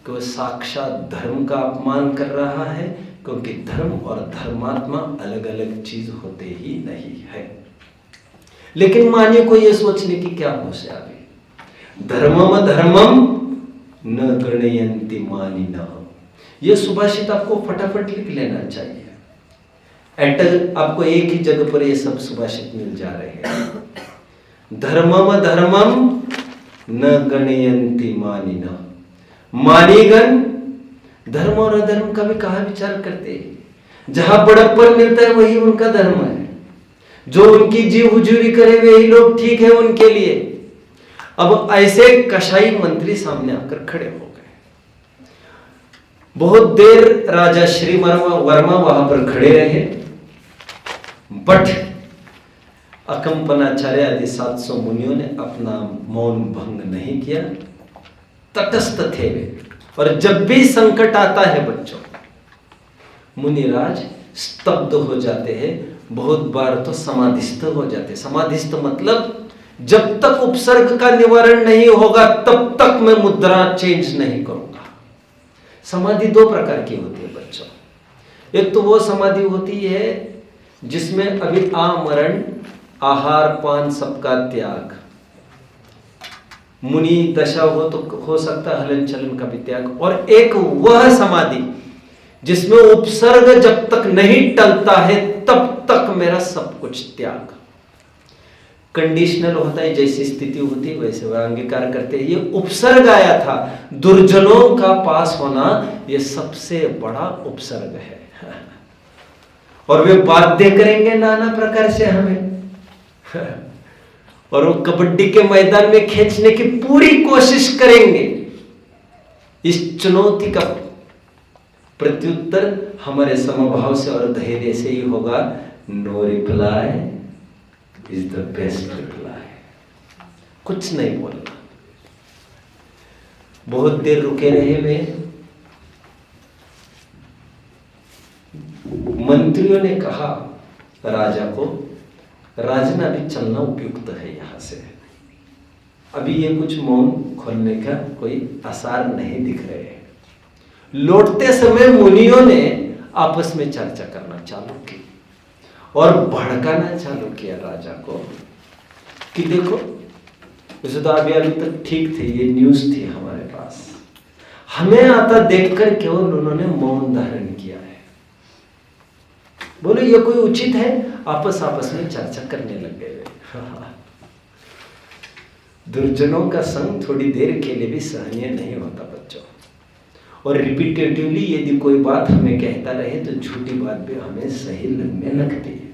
कि वह साक्षात धर्म का अपमान कर रहा है, क्योंकि धर्म और धर्मात्मा अलग अलग चीज होते ही नहीं है। लेकिन मानिए को यह सोचने की क्या होशियारी, धर्मम धर्मम न गणयन्ति मानिनः। यह सुभाषित आपको फटाफट लिख लेना चाहिए। आपको एक ही जगह पर ये सब सुभाषित मिल जा रहे हैं। धर्मम धर्मम न गणयन्ति मानिनः। मानीगण धर्म और अधर्म का भी कहा विचार करते हैं। जहां बड़प्पन मिलता है वही उनका धर्म है, जो उनकी जी हुजूरी करे वही लोग ठीक है उनके लिए। अब ऐसे कषाई मंत्री सामने आकर खड़े हो गए। बहुत देर राजा श्री वर्मा वहां पर खड़े रहे, बट अकंपनाचार्य आदि 700 मुनियों ने अपना मौन भंग नहीं किया, तटस्थ थे वे। और जब भी संकट आता है बच्चों, मुनिराज स्तब्ध हो जाते हैं, बहुत बार तो समाधिस्थ हो जाते। समाधिस्थ मतलब जब तक उपसर्ग का निवारण नहीं होगा तब तक मैं मुद्रा चेंज नहीं करूंगा। समाधि दो प्रकार की होती है बच्चों। एक तो वो समाधि होती है जिसमें अभी आमरण, आहार पान सबका त्याग, मुनि दशा हो तो हो सकता है हलन चलन का भी त्याग, और एक वह समाधि जिसमें उपसर्ग जब तक नहीं टलता है तब तक मेरा सब कुछ त्याग। कंडीशनल होता है, जैसी स्थिति होती है वैसे वह अंगीकार करते हैं। ये उपसर्ग आया था, दुर्जनों का पास होना ये सबसे बड़ा उपसर्ग है, और वे बाध्य करेंगे नाना प्रकार से हमें, और वो कबड्डी के मैदान में खींचने की पूरी कोशिश करेंगे। इस चुनौती का प्रत्युत्तर हमारे समभाव से और धैर्य से ही होगा। No reply is the best reply. कुछ नहीं बोलना। बहुत देर रुके रहे वे, मंत्रियों ने कहा राजा को, राजन अभी चलना उपयुक्त है यहां से, अभी ये कुछ मौन खोलने का कोई आसार नहीं दिख रहे हैं। लौटते समय मुनियों ने आपस में चर्चा करना चालू की और भड़काना चालू किया राजा को कि देखो, वैसे तो अभी तक ठीक थे, ये न्यूज थी हमारे पास, हमें आता देखकर केवल उन्होंने मौन धारण किया है। बोले ये कोई उचित है? आपस में चर्चा करने लग गए। दुर्जनों का संग थोड़ी देर के लिए भी सहनीय नहीं होता बच्चों, और रिपीटेटिवली यदि कोई बात हमें कहता रहे तो झूठी बात भी हमें सही लगने लगती है।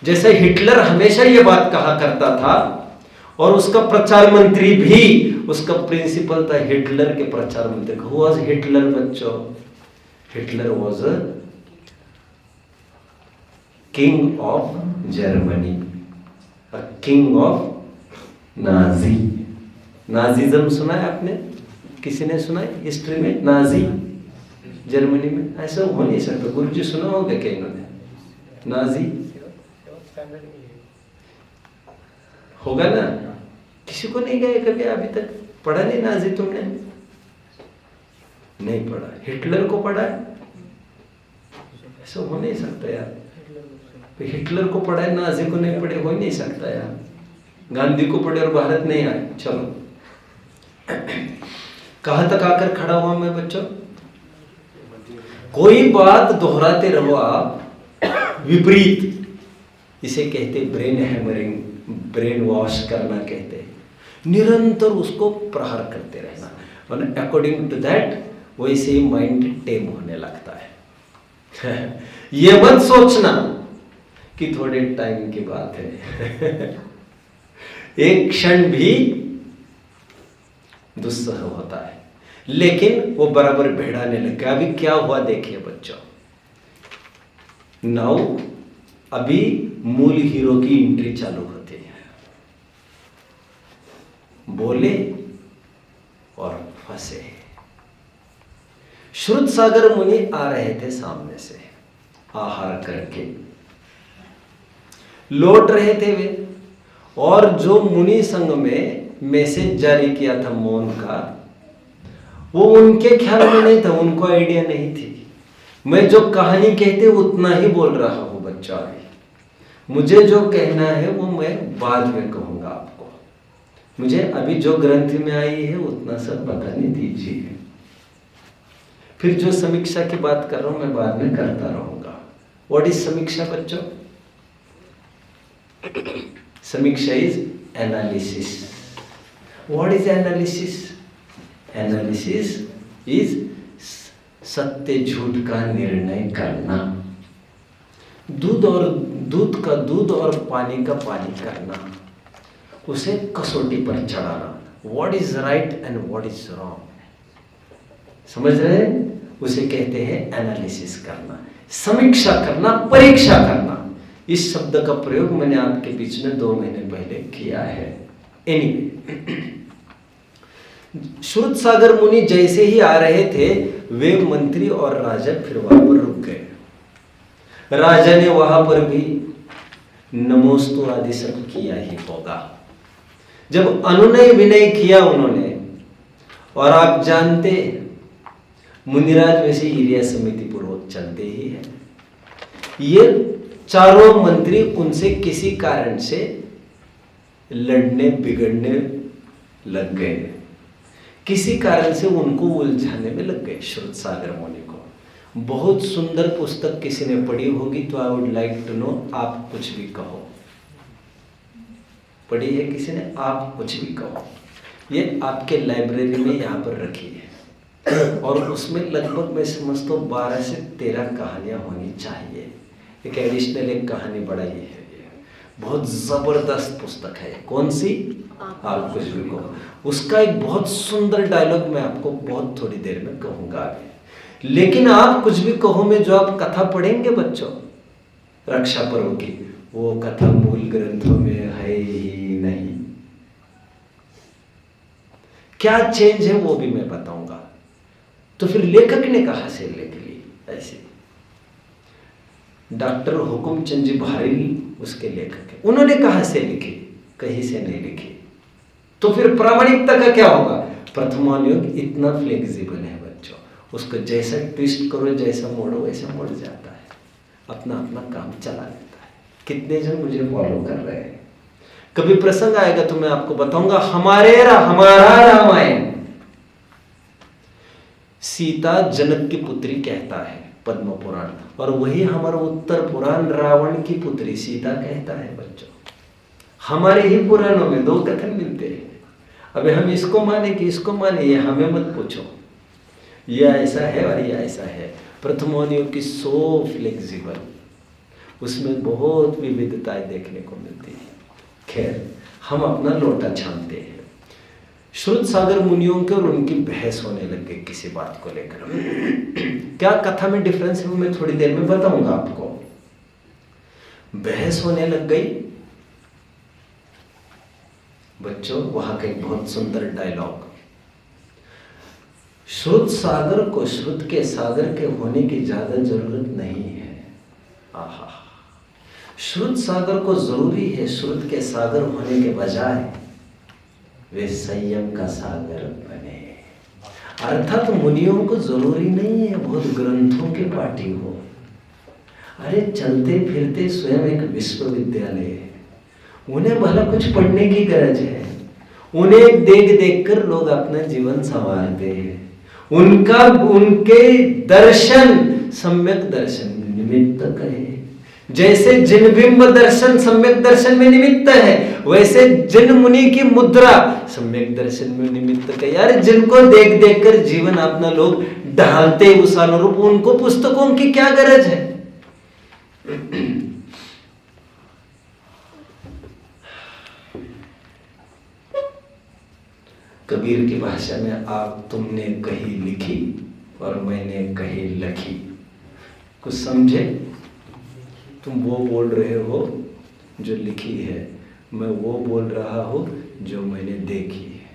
जैसे हिटलर हमेशा ये बात कहा करता था, और उसका प्रचार मंत्री भी, उसका प्रिंसिपल था हिटलर के प्रचार मंत्री। हु वाज हिटलर बच्चों? Hitler was king of Germany, king of Nazi. Nazism सुना है आपने? किसी ने सुना है हिस्ट्री में? नाजी जर्मनी में ऐसा हो नहीं सकता। गुरुजी सुना होगा क्या इन्होंने? नाजी होगा ना? किसी को नहीं गए कभी अभी तक? पढ़ा नहीं नाजी तुमने? नहीं पढ़ा। हिटलर को पढ़ा है? ऐसा हो नहीं सकता यार। हिटलर को पढ़ा है, नाजी को नहीं पढ़े, हो ही नहीं सकता यार। गांधी को पढ़े और भारत नहीं आए। चलो कहां तक आकर खड़ा हुआ मैं बच्चों? कोई बात दोहराते रहो आप, विपरीत, इसे कहते ब्रेन हैमरिंग, ब्रेन वॉश करना कहते हैं। निरंतर उसको प्रहार करते रहना, और अकॉर्डिंग टू दैट वैसे ही माइंड टेम होने लगता है। ये मत सोचना कि थोड़े टाइम की बात है। एक क्षण भी दुस्सह होता है, लेकिन वो बराबर भिड़ाने लगा। अभी क्या हुआ देखिए बच्चों। नाउ अभी मूल हीरो की एंट्री चालू होती है। बोले और फंसे। श्रुतसागर मुनि आ रहे थे सामने से, आहार करके लौट रहे थे वे, और जो मुनि संघ में मैसेज जारी किया था मौन का, वो उनके ख्याल में नहीं था, उनको आइडिया नहीं थी। मैं जो कहानी कहते उतना ही बोल रहा हूं बच्चा। मुझे जो कहना है वो मैं बाद में कहूंगा आपको। मुझे अभी जो ग्रंथ में आई है उतना सब बताने दीजिए, फिर जो समीक्षा की बात कर रहा हूं मैं बाद में करता रहूंगा। व्हाट इज समीक्षा बच्चों? समीक्षा is analysis. What is analysis? Analysis is सत्य झूठ का निर्णय करना, दूध का दूध और पानी का पानी करना, उसे कसौटी पर चढ़ाना। What is right and what is wrong, समझ रहे हैं? उसे कहते हैं एनालिसिस करना, समीक्षा करना, परीक्षा करना। इस शब्द का प्रयोग मैंने आपके बीच में 2 महीने पहले किया है। एनीवे, श्रुतसागर मुनि जैसे ही आ रहे थे, वे मंत्री और राजा फिर वहां पर रुक गए। राजा ने वहां पर भी नमोस्तु आदि सब किया ही होगा। जब अनुनय विनय किया उन्होंने, और आप जानते मुनिराज वैसे एरिया समिति पूर्वक चलते ही है, ये चारों मंत्री उनसे किसी कारण से लड़ने बिगड़ने लग गए, किसी कारण से उनको उलझाने में लग गए श्रुतसागर मुनि को। बहुत सुंदर पुस्तक किसी ने पढ़ी होगी तो I would like to know, आप कुछ भी कहो, पढ़ी है किसी ने? आप कुछ भी कहो, ये आपके लाइब्रेरी में यहाँ पर रखी है, और उसमें लगभग मैं समझता हूँ 12 से 13 कहानियाँ होनी चाहिए। एक एडिशनल एक कहानी बढ़ाई है, बहुत जबरदस्त पुस्तक है। कौन सी? आप कुछ भी कहो। उसका एक बहुत सुंदर डायलॉग मैं आपको बहुत थोड़ी देर में कहूंगा आगे। लेकिन आप कुछ भी कहो में जो आप कथा पढ़ेंगे बच्चों रक्षा पर्व की, वो कथा मूल ग्रंथों में है ही नहीं। क्या चेंज है वो भी मैं बताऊंगा। तो फिर लेखक ने कहां से लिख ली ऐसे? डॉक्टर हुकुमचंद जी भारी उसके लेखक है, उन्होंने कहां से लिखी? कहीं से नहीं लिखी। तो फिर प्रामाणिकता का क्या होगा? प्रथमानुयोग इतना फ्लेक्सिबल है बच्चों, उसको जैसा ट्विस्ट करो, जैसा मोड़ो वैसा मोड़ जाता है, अपना अपना काम चला लेता है। कितने जन मुझे फॉलो कर रहे हैं? कभी प्रसंग आएगा तो मैं आपको बताऊंगा। हमारा रामायण, सीता जनक की पुत्री कहता है पद्म पुराण, और वही हमारा उत्तर पुराण रावण की पुत्री सीता कहता है बच्चों। हमारे ही पुराणों में दो कथन मिलते हैं। अबे हम इसको माने कि इसको माने, ये हमें मत पूछो, ये ऐसा है और ये ऐसा है। प्रथमानुयोग की सो फ्लेक्सिबल, उसमें बहुत विविधताएं देखने को मिलती है। खैर, हम अपना लोटा छानते हैं। श्रुतसागर मुनियों के और उनकी बहस होने लग गई किसी बात को लेकर। क्या कथा में डिफरेंस है वो मैं थोड़ी देर में बताऊंगा आपको। बहस होने लग गई बच्चों। वहां का एक बहुत सुंदर डायलॉग, श्रुतसागर को श्रुत के सागर के होने की ज्यादा जरूरत नहीं है। आहा, श्रुत सागर को जरूरी है श्रुत के सागर होने के बजाय वे संयम का सागर बने। अर्थात मुनियों को जरूरी नहीं है बहुत ग्रंथों के पाठी हो। अरे चलते फिरते स्वयं एक विश्वविद्यालय है, उन्हें भला कुछ पढ़ने की गरज है। उन्हें देख देख कर लोग अपना जीवन संवारते हैं। उनके दर्शन सम्यक दर्शन में निमित्तक है। जैसे जिनबिंब दर्शन सम्यक दर्शन में निमित्त है, वैसे जिन मुनि की मुद्रा सम्यक दर्शन में निमित्तक है। यार, जिनको देख देख कर जीवन अपना लोग ढालते उस अनुरूप, उनको पुस्तकों की क्या गरज है? कबीर की भाषा में आप तुमने कही लिखी और मैंने कही लखी। कुछ समझे? तुम वो बोल रहे हो जो लिखी है, मैं वो बोल रहा हूं जो मैंने देखी है।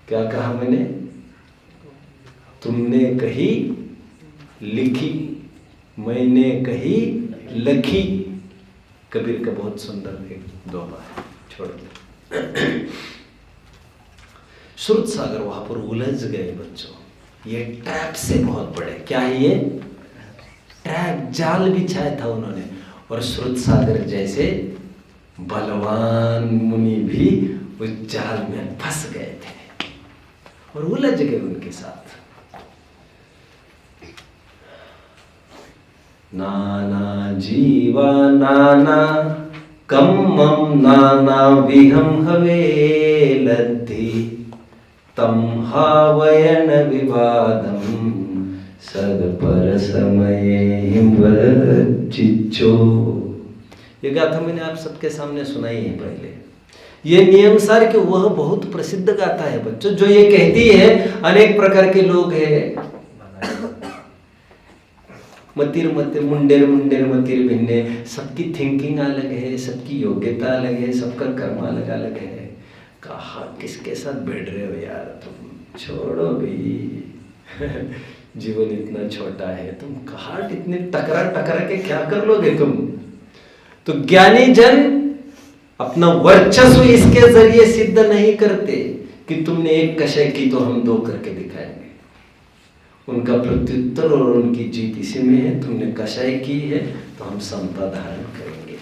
क्या कहा मैंने? तुमने कही लिखी, मैंने कही लखी। कबीर का बहुत सुंदर एक दोहा है, छोड़ श्रुत सागर वहां पर उलझ गए बच्चों। ये ट्रैप से बहुत बड़े, क्या है ये? ट्रैप, जाल बिछाया था उन्होंने। और श्रुत सागर जैसे बलवान मुनि भी उस जाल में फंस गए थे और उलझ गए उनके साथ। नाना जीवा नाना कम्मम नाना विहम हवे लद्धि तम हावयन विवादम सदपर समय चिच्चो। ये गाथा मैंने आप सबके सामने सुनाई है पहले। ये नियम सार कि वह बहुत प्रसिद्ध गाथा है बच्चों, जो ये कहती है अनेक प्रकार के लोग हैं। मतिर मतिर मुंडेर मुंडेर मतिर भिन्ने, सबकी थिंकिंग अलग है, सबकी योग्यता अलग है, सबका कर्म अलग अलग है। कहा किसके साथ बैठ रहे हो यार तुम, छोड़ो भाई। जीवन इतना छोटा है, तुम कहा इतने टकरा टकरा के क्या कर लोगे तुम? तो ज्ञानी जन अपना वर्चस्व इसके जरिए सिद्ध नहीं करते कि तुमने एक कषय की तो हम 2 करके दिखाएंगे। उनका प्रत्युत्तर और उनकी जीत इसी में है, तुमने कषय की है तो हम समता धारण करेंगे।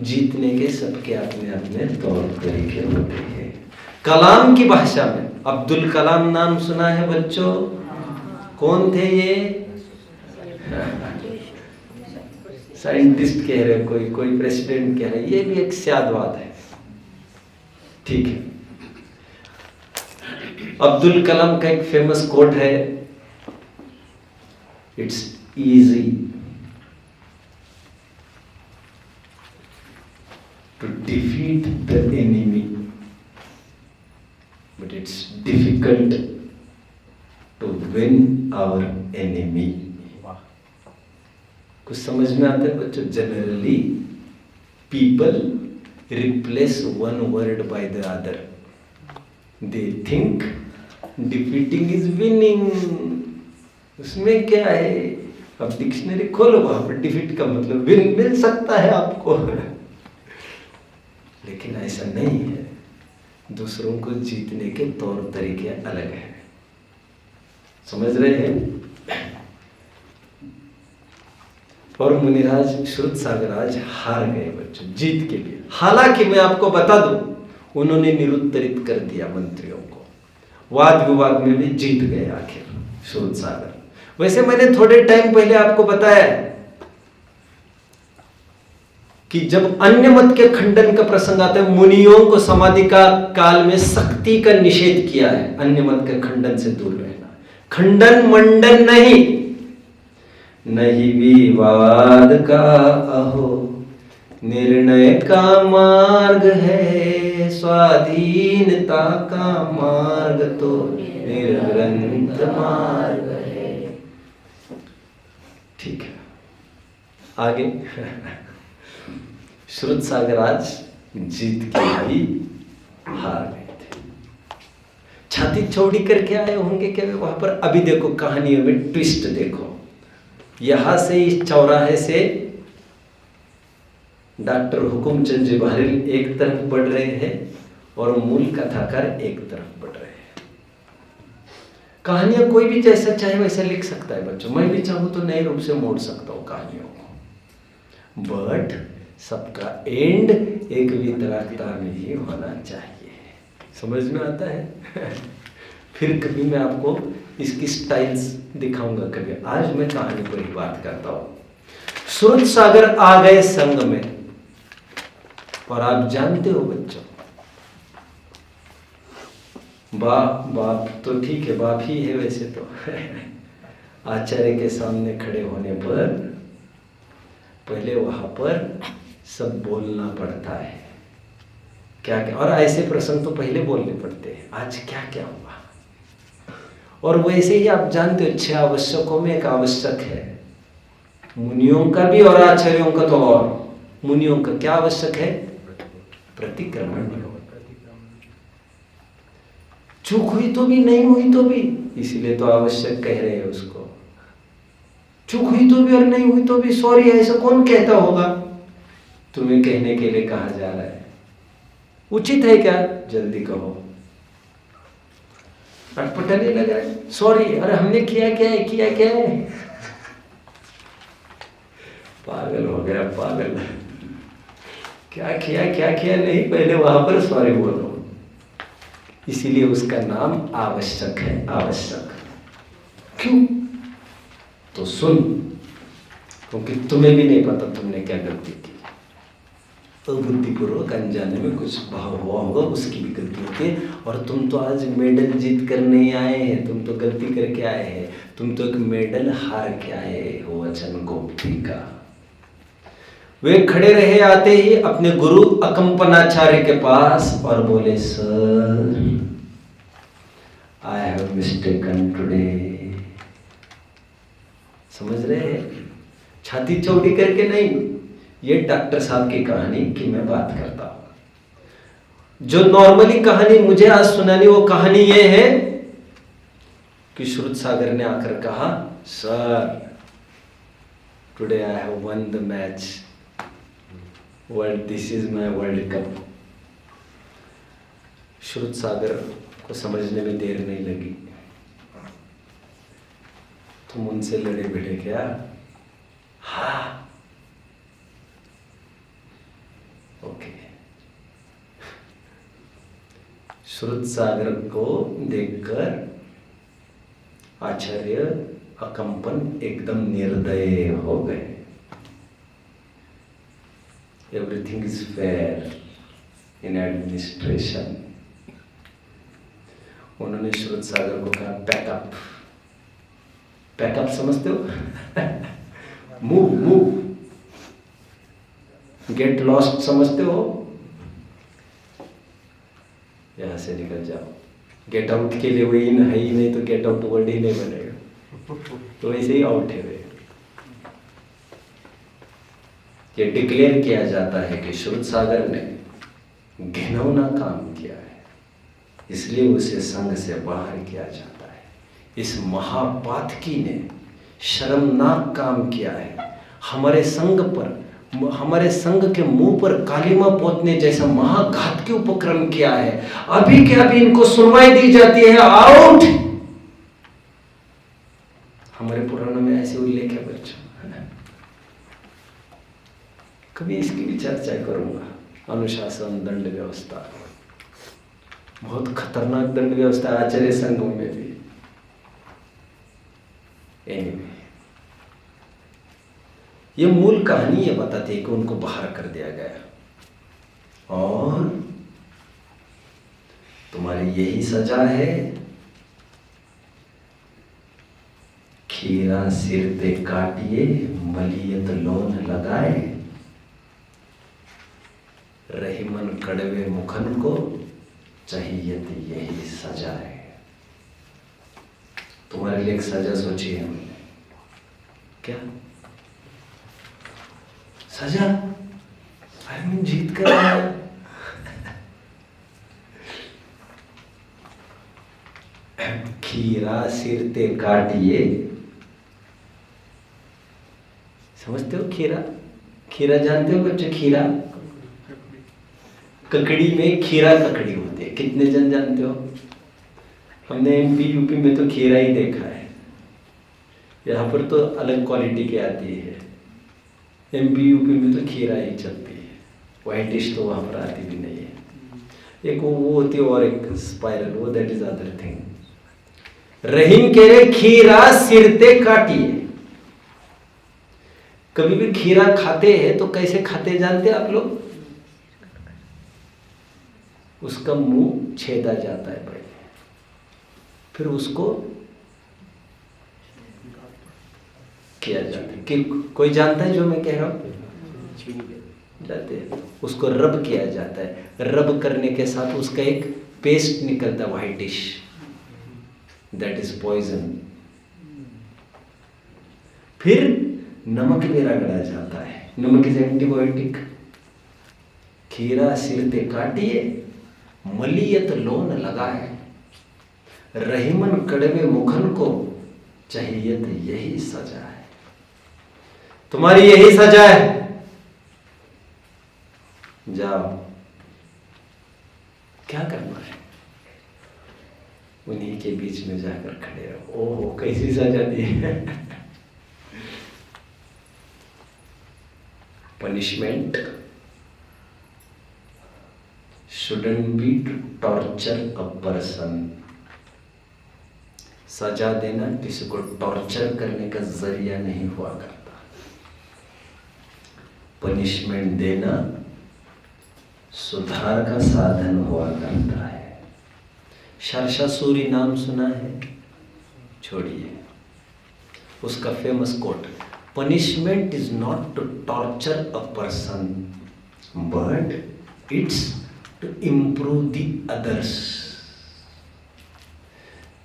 जीतने के सबके अपने अपने तौर तरीके होते हैं। कलाम की भाषा में, अब्दुल कलाम नाम सुना है बच्चों? कौन थे ये? साइंटिस्ट कह रहे, कोई प्रेसिडेंट कह रहे, ये भी एक स्यादवाद है। ठीक है, अब्दुल कलाम का एक फेमस कोट है, it's easy to defeat the enemy but it's difficult to win our enemy. कुछ समझ में आता है बच्चों? Generally people replace one word by the other, they think defeating is winning. उसमें क्या है? अब डिक्शनरी खोलो, वहां पर डिफीट का मतलब विन मिल सकता है आपको लेकिन ऐसा नहीं है। दूसरों को जीतने के तौर तरीके अलग हैं। समझ रहे हैं? और मुनिराज श्रुत सागराज हार गए बच्चों जीत के लिए। हालांकि मैं आपको बता दूं, उन्होंने निरुत्तरित कर दिया मंत्रियों को, वाद विवाद में भी जीत गए आखिर श्रुत सागर। वैसे मैंने थोड़े टाइम पहले आपको बताया कि जब अन्य मत के खंडन का प्रसंग आता है, मुनियों को समाधि का काल में शक्ति का निषेध किया है। अन्य मत के खंडन से दूर रहना, खंडन मंडन नहीं। नहीं विवाद का अहो निर्णय का मार्ग है, स्वाधीनता का मार्ग तो निर्ग्रंथ मार्ग है। ठीक है, आगे श्रुत सागराज जीत के भी हार गए थे। छाती चौड़ी करके आए होंगे क्या वहां पर? अभी देखो कहानियों में ट्विस्ट देखो। यहां से इस चौराहे से डॉक्टर हुकुमचंद जी बहरील एक तरफ बढ़ रहे हैं और मूल कथाकार एक तरफ बढ़ रहे हैं। कहानियां कोई भी जैसा चाहे वैसा लिख सकता है बच्चों। मैं भी चाहूं तो नए रूप से मोड़ सकता हूं कहानियों को, बट सबका एंड एक वितरागता में ही होना चाहिए। समझ में आता है? फिर कभी मैं आपको इसकी स्टाइल्स दिखाऊंगा कभी। आज मैं कहानी पर ही बात करता हूं। श्रुत सागर आ गए संग में, और आप जानते हो बच्चों, बाप तो ठीक है, बाप ही है वैसे तो आचार्य के सामने खड़े होने पर पहले वहां पर सब बोलना पड़ता है, क्या क्या, और ऐसे प्रसंग तो पहले बोलने पड़ते हैं, आज क्या क्या हुआ। और वैसे ही आप जानते हो 6 आवश्यकों में एक आवश्यक है मुनियों का भी और आचार्यों का। तो और मुनियों का क्या आवश्यक है? प्रतिक्रमण। चूक हुई तो भी, नहीं हुई तो भी, इसीलिए तो आवश्यक कह रहे हैं उसको। चूक हुई तो भी और नहीं हुई तो भी सॉरी, ऐसा कौन कहता होगा? तुम्हें कहने के लिए कहा जा रहा है, उचित है क्या? जल्दी कहो। अटपटा नहीं लग रहा है? सॉरी, अरे हमने किया क्या है, किया क्या है? पागल हो गया, पागल। क्या किया नहीं, पहले वहां पर सॉरी बोलो। इसीलिए उसका नाम आवश्यक है। आवश्यक क्यों? तो सुन, क्योंकि तुम्हें भी नहीं पता तुमने क्या गलती की। तो बुद्धिपूर्वक अनजाने में कुछ भाव हुआ होगा, उसकी भी गलती होती है। और तुम तो आज मेडल जीत कर नहीं आए हैं, तुम तो गलती करके आए हैं। तुम तो एक मेडल हार के आए हो वचन गोप्ती का। वे खड़े रहे आते ही अपने गुरु अकंपनाचार्य के पास और बोले, sir I have mistaken today. समझ रहे हैं? छाती चौड़ी करके नहीं, ये डॉक्टर साहब की कहानी की मैं बात करता हूं। जो नॉर्मली कहानी मुझे आज सुनानी, वो कहानी ये है कि श्रुत सागर ने आकर कहा, sir today I have one the match, world, this is my world cup श्रुत सागर को समझने में देर नहीं लगी। तुम उनसे लड़े भिड़े क्या? हाँ, ओके। श्रुत सागर को देखकर आचार्य अकंपन एकदम निर्दय हो गए। Everything is fair in administration. उन्होंने श्रुत सागर को कहा पैकअप। पैकअप समझते हो? Move move. गेट लॉस्ट समझते हो? यहां से निकल जाओ। गेट आउट के लिए वो इन है ही नहीं, तो गेट आउट वर्ड ही नहीं बनेगा, तो वैसे ही आउट है वे। ये डिक्लेयर किया जाता है कि श्रुत सागर ने घिनौना काम किया है, इसलिए उसे संघ से बाहर किया जाता है। इस महापातकी ने शर्मनाक काम किया है। हमारे संघ पर, हमारे संघ के मुंह पर कालिमा पोतने जैसा महाघातकी उपक्रम किया है। अभी के अभी इनको सुनवाई दी जाती है, आउट। हमारे पुराणों में ऐसे उल्लेख है बच्चों, कभी इसकी भी चर्चा करूंगा। अनुशासन, दंड व्यवस्था, बहुत खतरनाक दंड व्यवस्था आचार्य संघों में भी। Anyway, ये मूल कहानी ये बताती है कि उनको बाहर कर दिया गया और तुम्हारी यही सजा है। खीरा सिर पे काटिए, मलियत लोन लगाए, रहीमन कड़वे मुखन को चाहिए यही सजा है। तुम्हारे लिए एक सजा सोची है हमने। क्या सजा? अरविंद जीत कर आया। खीरा सिर ते काटिए, समझते हो? खीरा, खीरा जानते हो बच्चे? खीरा ककड़ी में खीरा ककड़ी होती है। कितने जन जानते हो? हमने एमपी यूपी में तो खीरा ही देखा है। यहाँ पर तो अलग क्वालिटी की आती है। एमपी यूपी में तो खीरा ही चलती है, व्हाइट डिश तो वहाँ पर आती भी नहीं है। एक वो होती है और एक स्पाइरल, वो दैट इज अदर थिंग। रहीम कह रहे खीरा सिरते काटिए। कभी भी खीरा खाते हैं तो कैसे खाते जानते आप लोग? उसका मुंह छेदा जाता है पहले, फिर उसको किया जाता है। कि कोई जानता है जो मैं कह रहा हूं? जाते हैं, उसको रब किया जाता है। रब करने के साथ उसका एक पेस्ट निकलता है व्हाइटिश, दैट इज पॉइजन। फिर नमक में रगड़ा जाता है। नमक इज एंटीबायोटिक। खीरा सिर पे काटिए, मलियत लोन लगाए, रहीमन कड़वे मुखन को चाहिए यही सजा है। तुम्हारी यही सजा है। जाओ, क्या करना है? उन्हीं के बीच में जाकर खड़े रहो। ओहो, कैसी सजा दी है। Punishment shouldn't be to torture a person। सजा देना किसी को टॉर्चर करने का जरिया नहीं हुआ करता। पनिशमेंट देना सुधार का साधन हुआ करता है। शर्षासुरी नाम सुना है? छोड़िए, उसका famous quote, punishment is not to torture a person but it's to improve the others.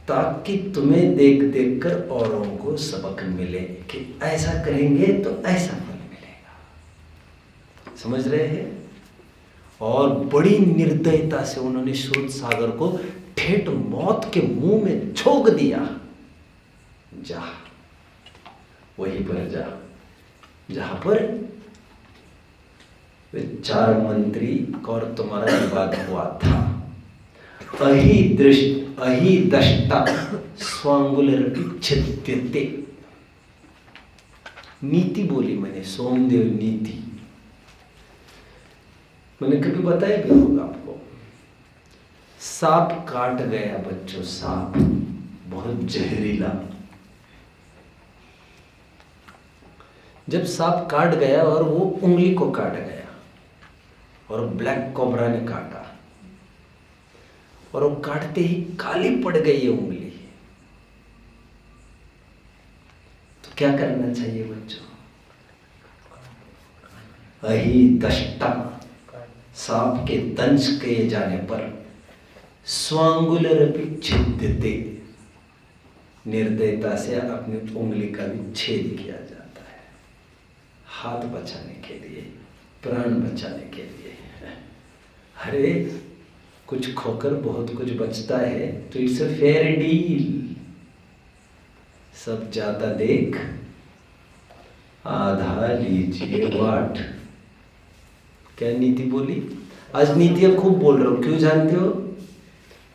ताकि तुम्हें देख देख कर औरों को सबक मिले कि ऐसा करेंगे तो ऐसा फल मिलेगा। समझ रहे हैं? और बड़ी निर्दयता से उन्होंने श्रुत सागर को ठेठ मौत के मुंह में झोंक दिया। जा, वहीं पर जा जहां पर वे 4 मंत्री और तुम्हारा विवाद हुआ था। अहि दष्टा स्वांगुलरपि छिद्यते। नीति बोली मैंने, सोमदेव नीति। मैंने कभी बताया भी होगा आपको। सांप काट गया बच्चों, सांप बहुत जहरीला। जब सांप काट गया और वो उंगली को काट गया और ब्लैक कोबरा ने काटा और वो काटते ही काली पड़ गई ये उंगली, तो क्या करना चाहिए बच्चों? अहि दष्टा, सांप के दंश किए जाने पर स्वांगुलरपि छिद्यते, निर्दयता से अपनी उंगली का भी छेद किया जाता है, हाथ बचाने के लिए, प्राण बचाने के लिए। अरे कुछ खोकर बहुत कुछ बचता है, तो इट्स अ फेयर डील। सब जाता देख आधा लीजिए वाट। क्या नीति बोली? आज नीतियां खूब बोल रहा हूं, क्यों जानते हो?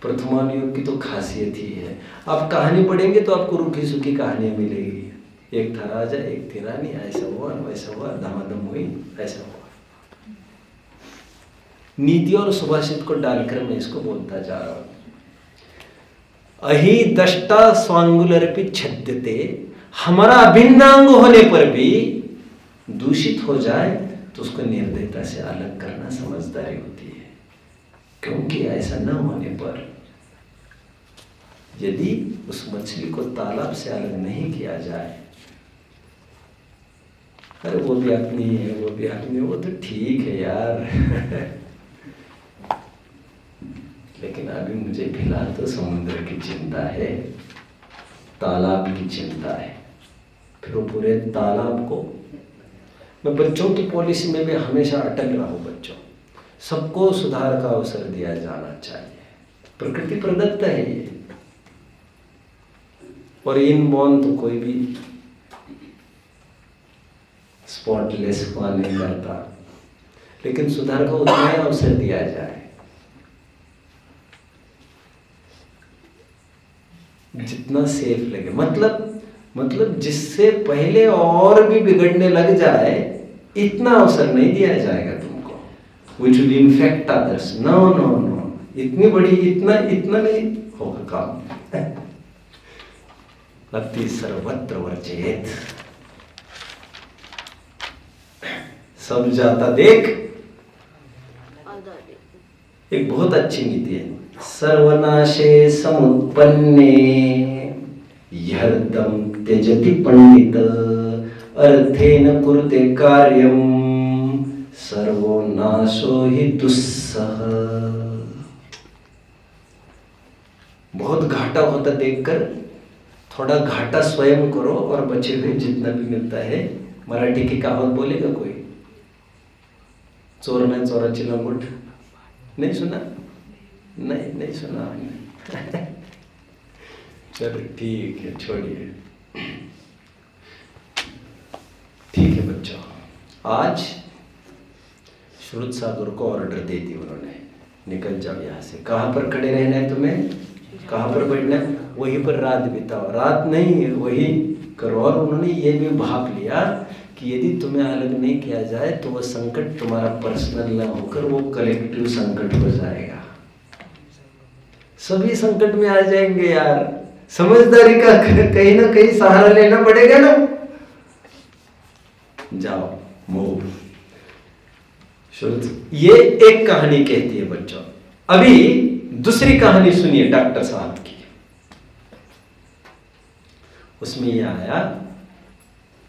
प्रथमान योग की तो खासियत ही है। आप कहानी पढ़ेंगे तो आपको रूखी सूखी कहानियां मिलेगी। एक था राजा, एक थी रानी, ऐसा हुआ वैसा हुआ, धमाधम हुई, ऐसा हुआ। नीति और सुभाषित को डालकर मैं इसको बोलता जा रहा हूं। अहि दष्टा स्वांगुलरपि छिद्यते, हमारा अभिन्न अंग होने पर भी दूषित हो जाए तो उसको निर्दयता से अलग करना समझदारी होती है। क्योंकि ऐसा न होने पर यदि उस मछली को तालाब से अलग नहीं किया जाए, अरे वो भी अपनी है, वो भी अपनी है, वो तो ठीक है यार लेकिन अभी मुझे फिलहाल तो समुद्र की चिंता है, तालाब की चिंता है। फिर वो पूरे तालाब को, मैं बच्चों की पॉलिसी में भी हमेशा अटल रहा हूं। बच्चों सबको सुधार का अवसर दिया जाना चाहिए, प्रकृति प्रदत्त है ये, और इनबॉर्न तो कोई भी स्पॉटलेस हुआ नहीं करता, लेकिन सुधार का उतना ही अवसर दिया जाए जितना सेफ लगे। मतलब जिससे पहले और भी बिगड़ने लग जाए इतना अवसर नहीं दिया जाएगा तुमको, which will infect others। No no no, इतनी बड़ी इतना नहीं होगा काम। अति सर्वत्र वर्जेत, सब जाता देख। एक बहुत अच्छी नीति है, सर्वनाशे समुत्पन्ने ह्यर्थं त्यजति पंडित अर्थेन कुरुते कार्यम सर्वो नाशो हि दुस्सह। बहुत घाटा होता देखकर थोड़ा घाटा स्वयं करो और बचे हुए जितना भी मिलता है। मराठी की कहावत बोलेगा कोई? चोर में चोराची लंगोट। नहीं सुना? नहीं सुना हमने। चलो ठीक है, छोड़िए। ठीक है बच्चों, आज श्रुत सागर को ऑर्डर दे दी उन्होंने, निकल जाओ यहाँ से। कहाँ पर खड़े रहना है तुम्हें, कहाँ पर बैठना है, वहीं पर रात बिताओ। रात नहीं, वही करो। और उन्होंने ये भी भाप लिया कि यदि तुम्हें अलग नहीं किया जाए तो वो संकट तुम्हारा पर्सनल ना होकर वो कलेक्टिव संकट हो जाएगा। सभी संकट में आ जाएंगे यार। समझदारी का कहीं ना कहीं सहारा लेना पड़ेगा ना। जाओ मूव। ये एक कहानी कहती है बच्चों। अभी दूसरी कहानी सुनिए डॉक्टर साहब की। उसमें यह आया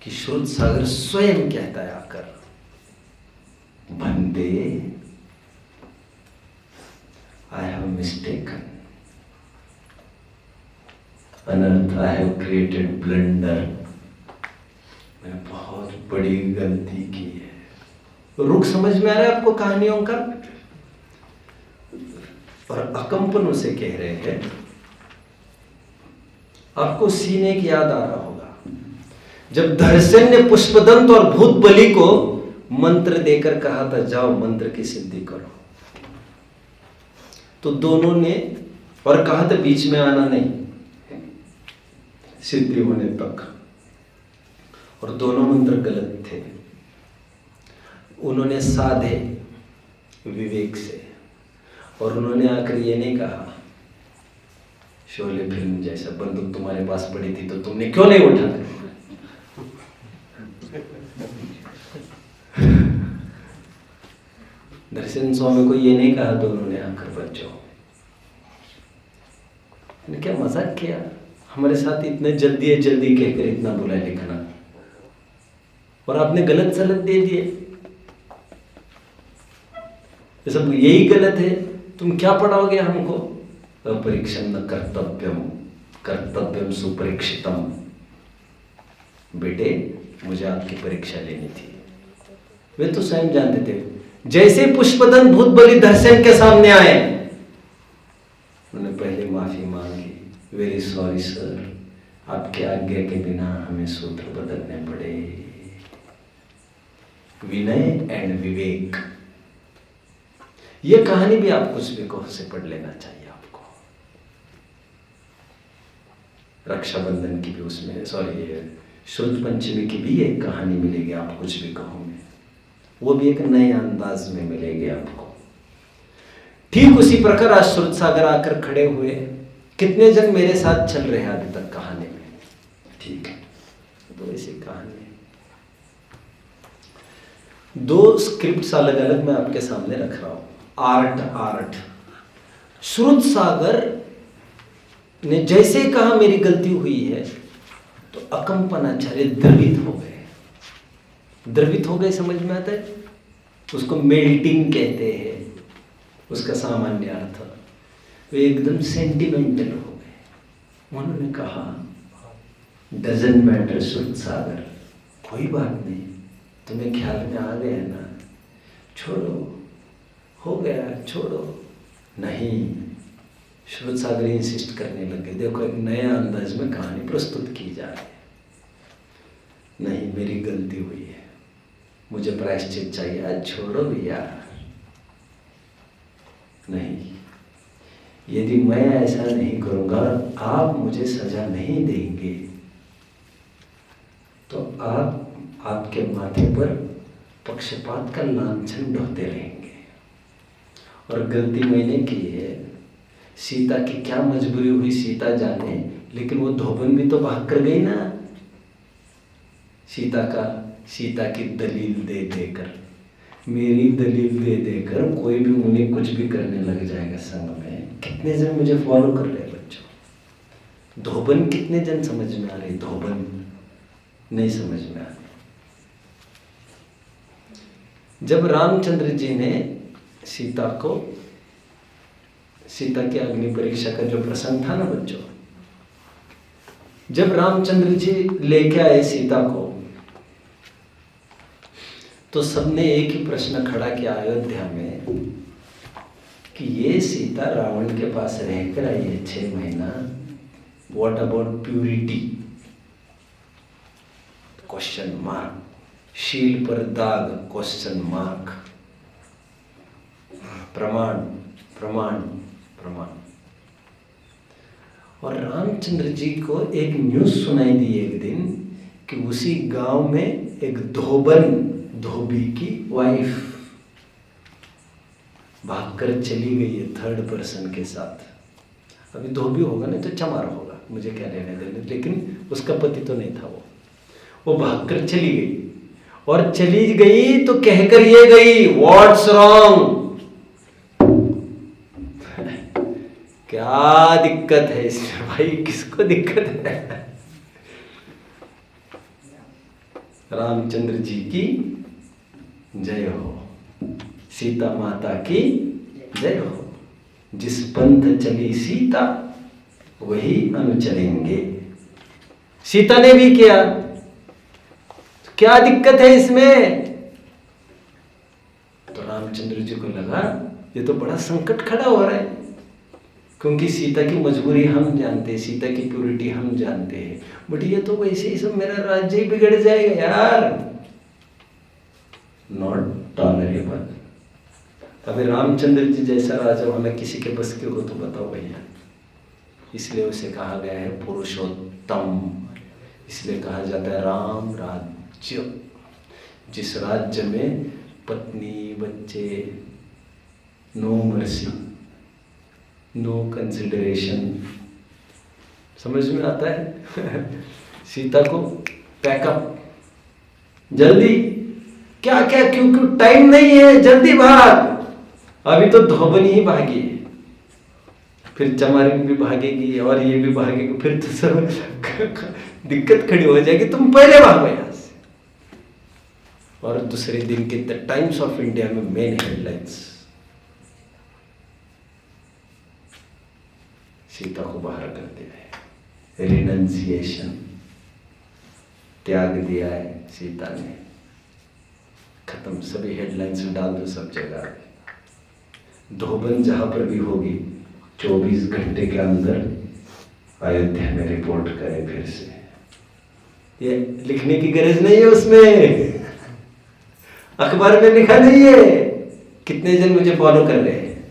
कि श्रुत सागर स्वयं कहता है आकर, बंदे आई हैव मिस्टेकन, अनर्थ आई हैव क्रिएटेड ब्लंडर, मैंने बहुत बड़ी गलती की है। रुख समझ में आ रहा है आपको कहानियों का? और अकंपन उसे कह रहे हैं। आपको सीने की याद आ रहा होगा जब धरसेन ने पुष्पदंत और भूत बलि को मंत्र देकर कहा था जाओ मंत्र की सिद्धि करो। तो दोनों ने, और कहा था बीच में आना नहीं सिद्धि होने तक, और दोनों मंत्र गलत थे। उन्होंने साधे विवेक से, और उन्होंने आकर ये नहीं कहा शोले फिल्म जैसा बंदूक तुम्हारे पास पड़ी थी तो तुमने क्यों नहीं उठा। दर्शन स्वामी को ये नहीं कहा तो उन्होंने आकर बच्चों ने क्या मजाक किया हमारे साथ, इतने जल्दी कहकर इतना बुरा लिखना, और आपने गलत सलत दे दिए, ये सब यही गलत है, तुम क्या पढ़ाओगे हमको। अपरीक्षण कर्तव्यम कर्तव्यम सुपरीक्षितम। बेटे मुझे आपकी परीक्षा लेनी थी। वे तो स्वयं जानते थे। जैसे पुष्पदंत भूत बलि दर्शन के सामने आए, उन्होंने पहले माफी मांगी, वेरी सॉरी सर, आपके आज्ञा के बिना हमें सूत्र बदलने पड़े। विनय एंड विवेक, ये कहानी भी आप कुछ भी कहो से पढ़ लेना चाहिए आपको। रक्षाबंधन की भी उसमें, सॉरी शुद्ध पंचमी की भी एक कहानी मिलेगी आप कुछ भी कहो में, वो भी एक नए अंदाज में मिलेगी आपको। ठीक उसी प्रकार आज श्रुत सागर आकर खड़े हुए, कितने जन मेरे साथ चल रहे हैं अभी तक कहानी में, ठीक है, तो ऐसी कहानी है। दो स्क्रिप्ट्स अलग अलग मैं आपके सामने रख रहा हूं। आर्ट श्रुत सागर ने जैसे कहा मेरी गलती हुई है, तो अकंपनाचार्य द्रवित हो गए। द्रवित हो गए समझ में आता है, उसको मेल्टिंग कहते हैं, उसका सामान्य अर्थ। वे एकदम सेंटिमेंटल हो गए। उन्होंने कहा डजंट मैटर श्रुत सागर, कोई बात नहीं, तुम्हें ख्याल में आ गया ना, छोड़ो, हो गया, छोड़ो। नहीं, श्रुत सागर इंसिस्ट करने लगे। देखो एक नया अंदाज में कहानी प्रस्तुत की जा रही है। नहीं, मेरी गलती हुई है, मुझे प्रायश्चित चाहिए, आज छोड़ो भैया। नहीं, यदि मैं ऐसा नहीं करूंगा, आप मुझे सजा नहीं देंगे, तो आपके माथे पर पक्षपात का लांछन ढोते रहेंगे। और गलती मैंने की है, सीता की क्या मजबूरी हुई सीता जाने, लेकिन वो धोबन भी तो भाग कर गई ना सीता की दलील दे देकर, मेरी दलील दे देकर कोई भी मुनि कुछ भी करने लग जाएगा संग में। कितने जन मुझे फॉलो कर रहे बच्चों। धोबन कितने जन समझ में आ रहे, धोबन नहीं समझ में आ रही। जब रामचंद्र जी ने सीता की अग्नि परीक्षा का जो प्रसंग था ना बच्चों, जब रामचंद्र जी लेके आए सीता को, तो सबने एक ही प्रश्न खड़ा किया अयोध्या में कि ये सीता रावण के पास रहकर आई है 6 महीना, what about purity, question mark, शील पर दाग, क्वेश्चन मार्क, प्रमाण प्रमाण प्रमाण। और रामचंद्र जी को एक न्यूज़ सुनाई दी एक दिन कि उसी गांव में एक धोबी की वाइफ भागकर चली गई है 3rd पर्सन के साथ। अभी धोबी होगा नहीं तो चमार होगा, मुझे क्या लेने देने, लेकिन उसका पति तो नहीं था। वो भागकर चली गई, और चली गई तो कहकर ये गई, व्हाट्स रॉन्ग, क्या दिक्कत है इसमें भाई, किसको दिक्कत है। रामचंद्र जी की जय हो, सीता माता की जय हो। जिस पंथ चली सीता वही हम चलेंगे। सीता ने भी किया, तो क्या दिक्कत है इसमें। तो रामचंद्र जी को लगा ये तो बड़ा संकट खड़ा हो रहा है, क्योंकि सीता की मजबूरी हम जानते हैं, सीता की प्योरिटी हम जानते हैं, बट ये तो वैसे ही सब मेरा राज्य ही बिगड़ जाएगा यार, नॉट टॉलरेबल। अभी रामचंद्र जी जैसा राजा होना किसी के बस के हो तो बताओ भैया। इसलिए उसे कहा गया है पुरुषोत्तम, इसलिए कहा जाता है राम राज्य। जिस राज्य में पत्नी बच्चे, नो मर्सी, नो कंसिडरेशन, समझ में आता है। सीता को पैकअप, जल्दी, क्या क्या क्यों क्यों, टाइम नहीं है, जल्दी भाग। अभी तो धोबन ही भागी है, फिर चमारी भी भागेगी और ये भी भागेगी, फिर तो सब दिक्कत खड़ी हो जाएगी। तुम पहले भागो यहां से। और दूसरे दिन के द टाइम्स ऑफ इंडिया में मेन हेडलाइंस, सीता को बाहर कर दिया है, रिनंसिएशन, त्याग दिया है सीता ने, खत्म। सभी हेडलाइंस में डाल दो सब जगह। धोबन जहां पर भी होगी 24 घंटे के अंदर अयोध्या में रिपोर्ट करें फिर से। ये लिखने की गरज नहीं है उसमें, अखबार में लिखा नहीं है। कितने जन मुझे फॉलो कर रहे हैं?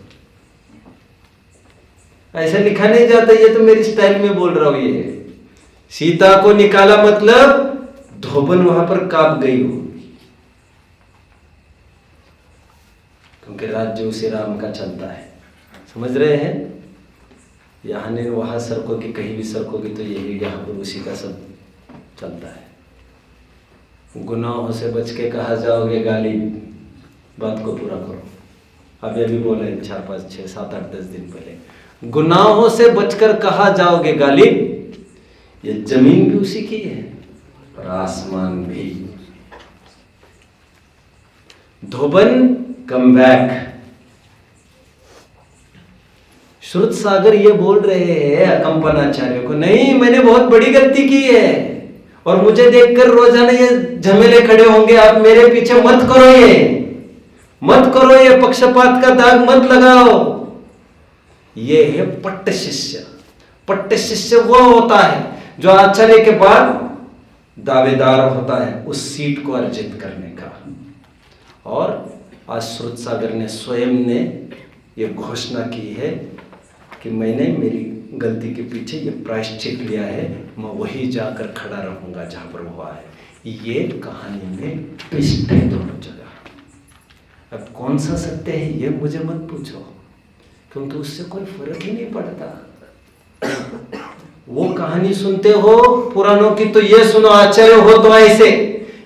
ऐसा लिखा नहीं जाता, ये तो मेरी स्टाइल में बोल रहा हूं। ये सीता को निकाला मतलब धोबन वहां पर कांप गई हो, क्योंकि राज्य उसे राम का चलता है। समझ रहे हैं? यहाँ ने वहाँ सरकोगी, कहीं भी सरकोगी तो यही यहाँ पर उसी का सब चलता है। गुनाहों से बच के कहा जाओगे गाली, बात को पूरा करो। अभी अभी बोला है 4 5 6 7 8 10 दिन पहले, गुनाहों से बचकर कहा जाओगे गाली। ये जमीन भी उसी की है और आसमान भी। धोबन कम बैक। श्रुत सागर ये बोल रहे हैं अकंपनाचार्य को, नहीं मैंने बहुत बड़ी गलती की है और मुझे देखकर रोजाना ये झमेले खड़े होंगे, आप मेरे पीछे मत करो, मत करो, ये पक्षपात का दाग मत लगाओ। ये है पट्ट शिष्य। पट्ट शिष्य वो होता है जो आचार्य के बाद दावेदार होता है उस सीट को अर्जित करने का। और आज श्रुत सागर ने स्वयं ने ये घोषणा की है कि मैंने मेरी गलती के पीछे ये प्रायश्चित लिया है, मैं वही जाकर खड़ा रहूंगा जहां पर हुआ है। ये कहानी में ट्विस्ट है दोनों जगह। अब कौन सा सत्य है ये मुझे मत पूछो, क्योंकि उससे कोई फर्क ही नहीं पड़ता। वो कहानी सुनते हो पुराणों की तो ये सुनो, आचार्य हो तो ऐसे,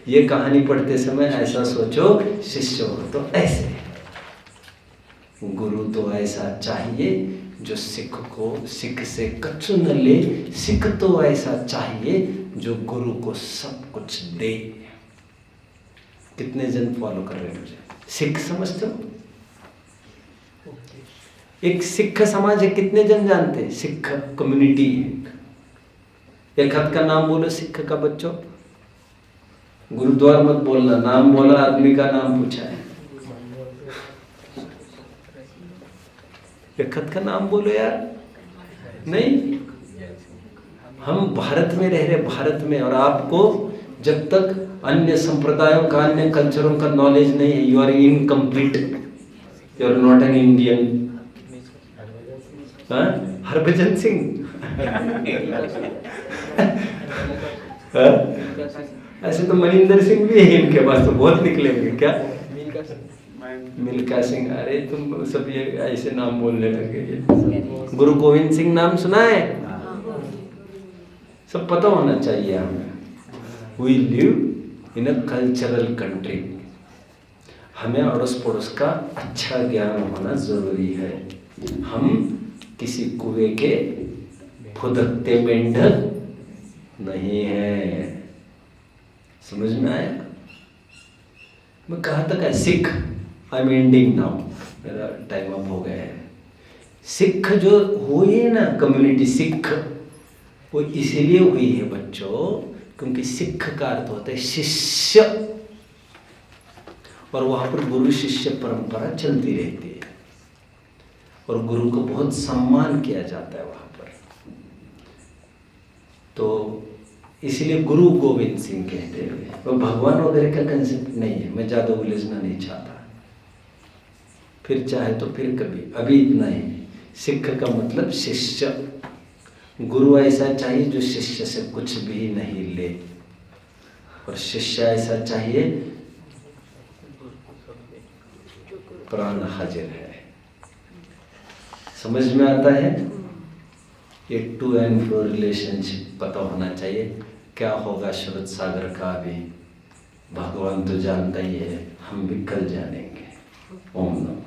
ये कहानी पढ़ते समय ऐसा सोचो, शिष्य हो तो ऐसे। गुरु तो ऐसा चाहिए जो सिख को सिख से कछु न ले, सिख तो ऐसा चाहिए जो गुरु को सब कुछ दे। कितने जन फॉलो कर रहे हैं मुझे? सिख समझते हो? एक सिख समाज है, कितने जन जानते हैं? सिख कम्युनिटी है। एक हाथ का नाम बोलो सिख का बच्चों। गुरुद्वारा मत बोलना, नाम बोला, आदमी का नाम पूछा है। एक हाथ का नाम बोलो यार। नहीं, हम भारत में रह रहे, भारत में, और आपको जब तक अन्य संप्रदायों का, अन्य कल्चरों का नॉलेज नहीं है, you are incomplete, you are not an Indian. Harbhajan Singh ऐसे तो मनिंदर सिंह भी है इनके पास, तो बहुत निकलेंगे क्या? मिल्खा सिंह, अरे तुम सब ये ऐसे नाम बोलने लगे। गुरु गोविंद सिंह नाम सुना है? सब पता होना चाहिए हमें। We live in a cultural country। हमें अड़ोस पड़ोस का अच्छा ज्ञान होना जरूरी है। हम किसी कुएं के फुदकते मेंढक नहीं है। समझ में आया? मैं कहाँ तक है? Sikh, I am ending now, मेरा टाइम अप हो गया है। सिख जो हुई है ना कम्युनिटी, सिख, वो इसीलिए हुई है बच्चों क्योंकि सिख का अर्थ होता है शिष्य, और वहां पर गुरु शिष्य परंपरा चलती रहती है और गुरु को बहुत सम्मान किया जाता है वहां पर। तो इसलिए गुरु गोविंद सिंह कहते हैं। वो भगवान वगैरह का कंसेप्ट नहीं है, मैं ज़्यादा उलझना नहीं चाहता। फिर चाहे तो फिर कभी, अभी इतना ही। सिख का मतलब शिष्य, गुरु ऐसा चाहिए जो शिष्य से कुछ भी नहीं ले, और शिष्य ऐसा चाहिए प्राण हाजिर है। समझ में आता है? ये 2 and 4 रिलेशनशिप पता होना चाहिए। क्या होगा श्रुत सागर का भी भगवान तो जानता ही है, हम भी कल जानेंगे। ओम नमः।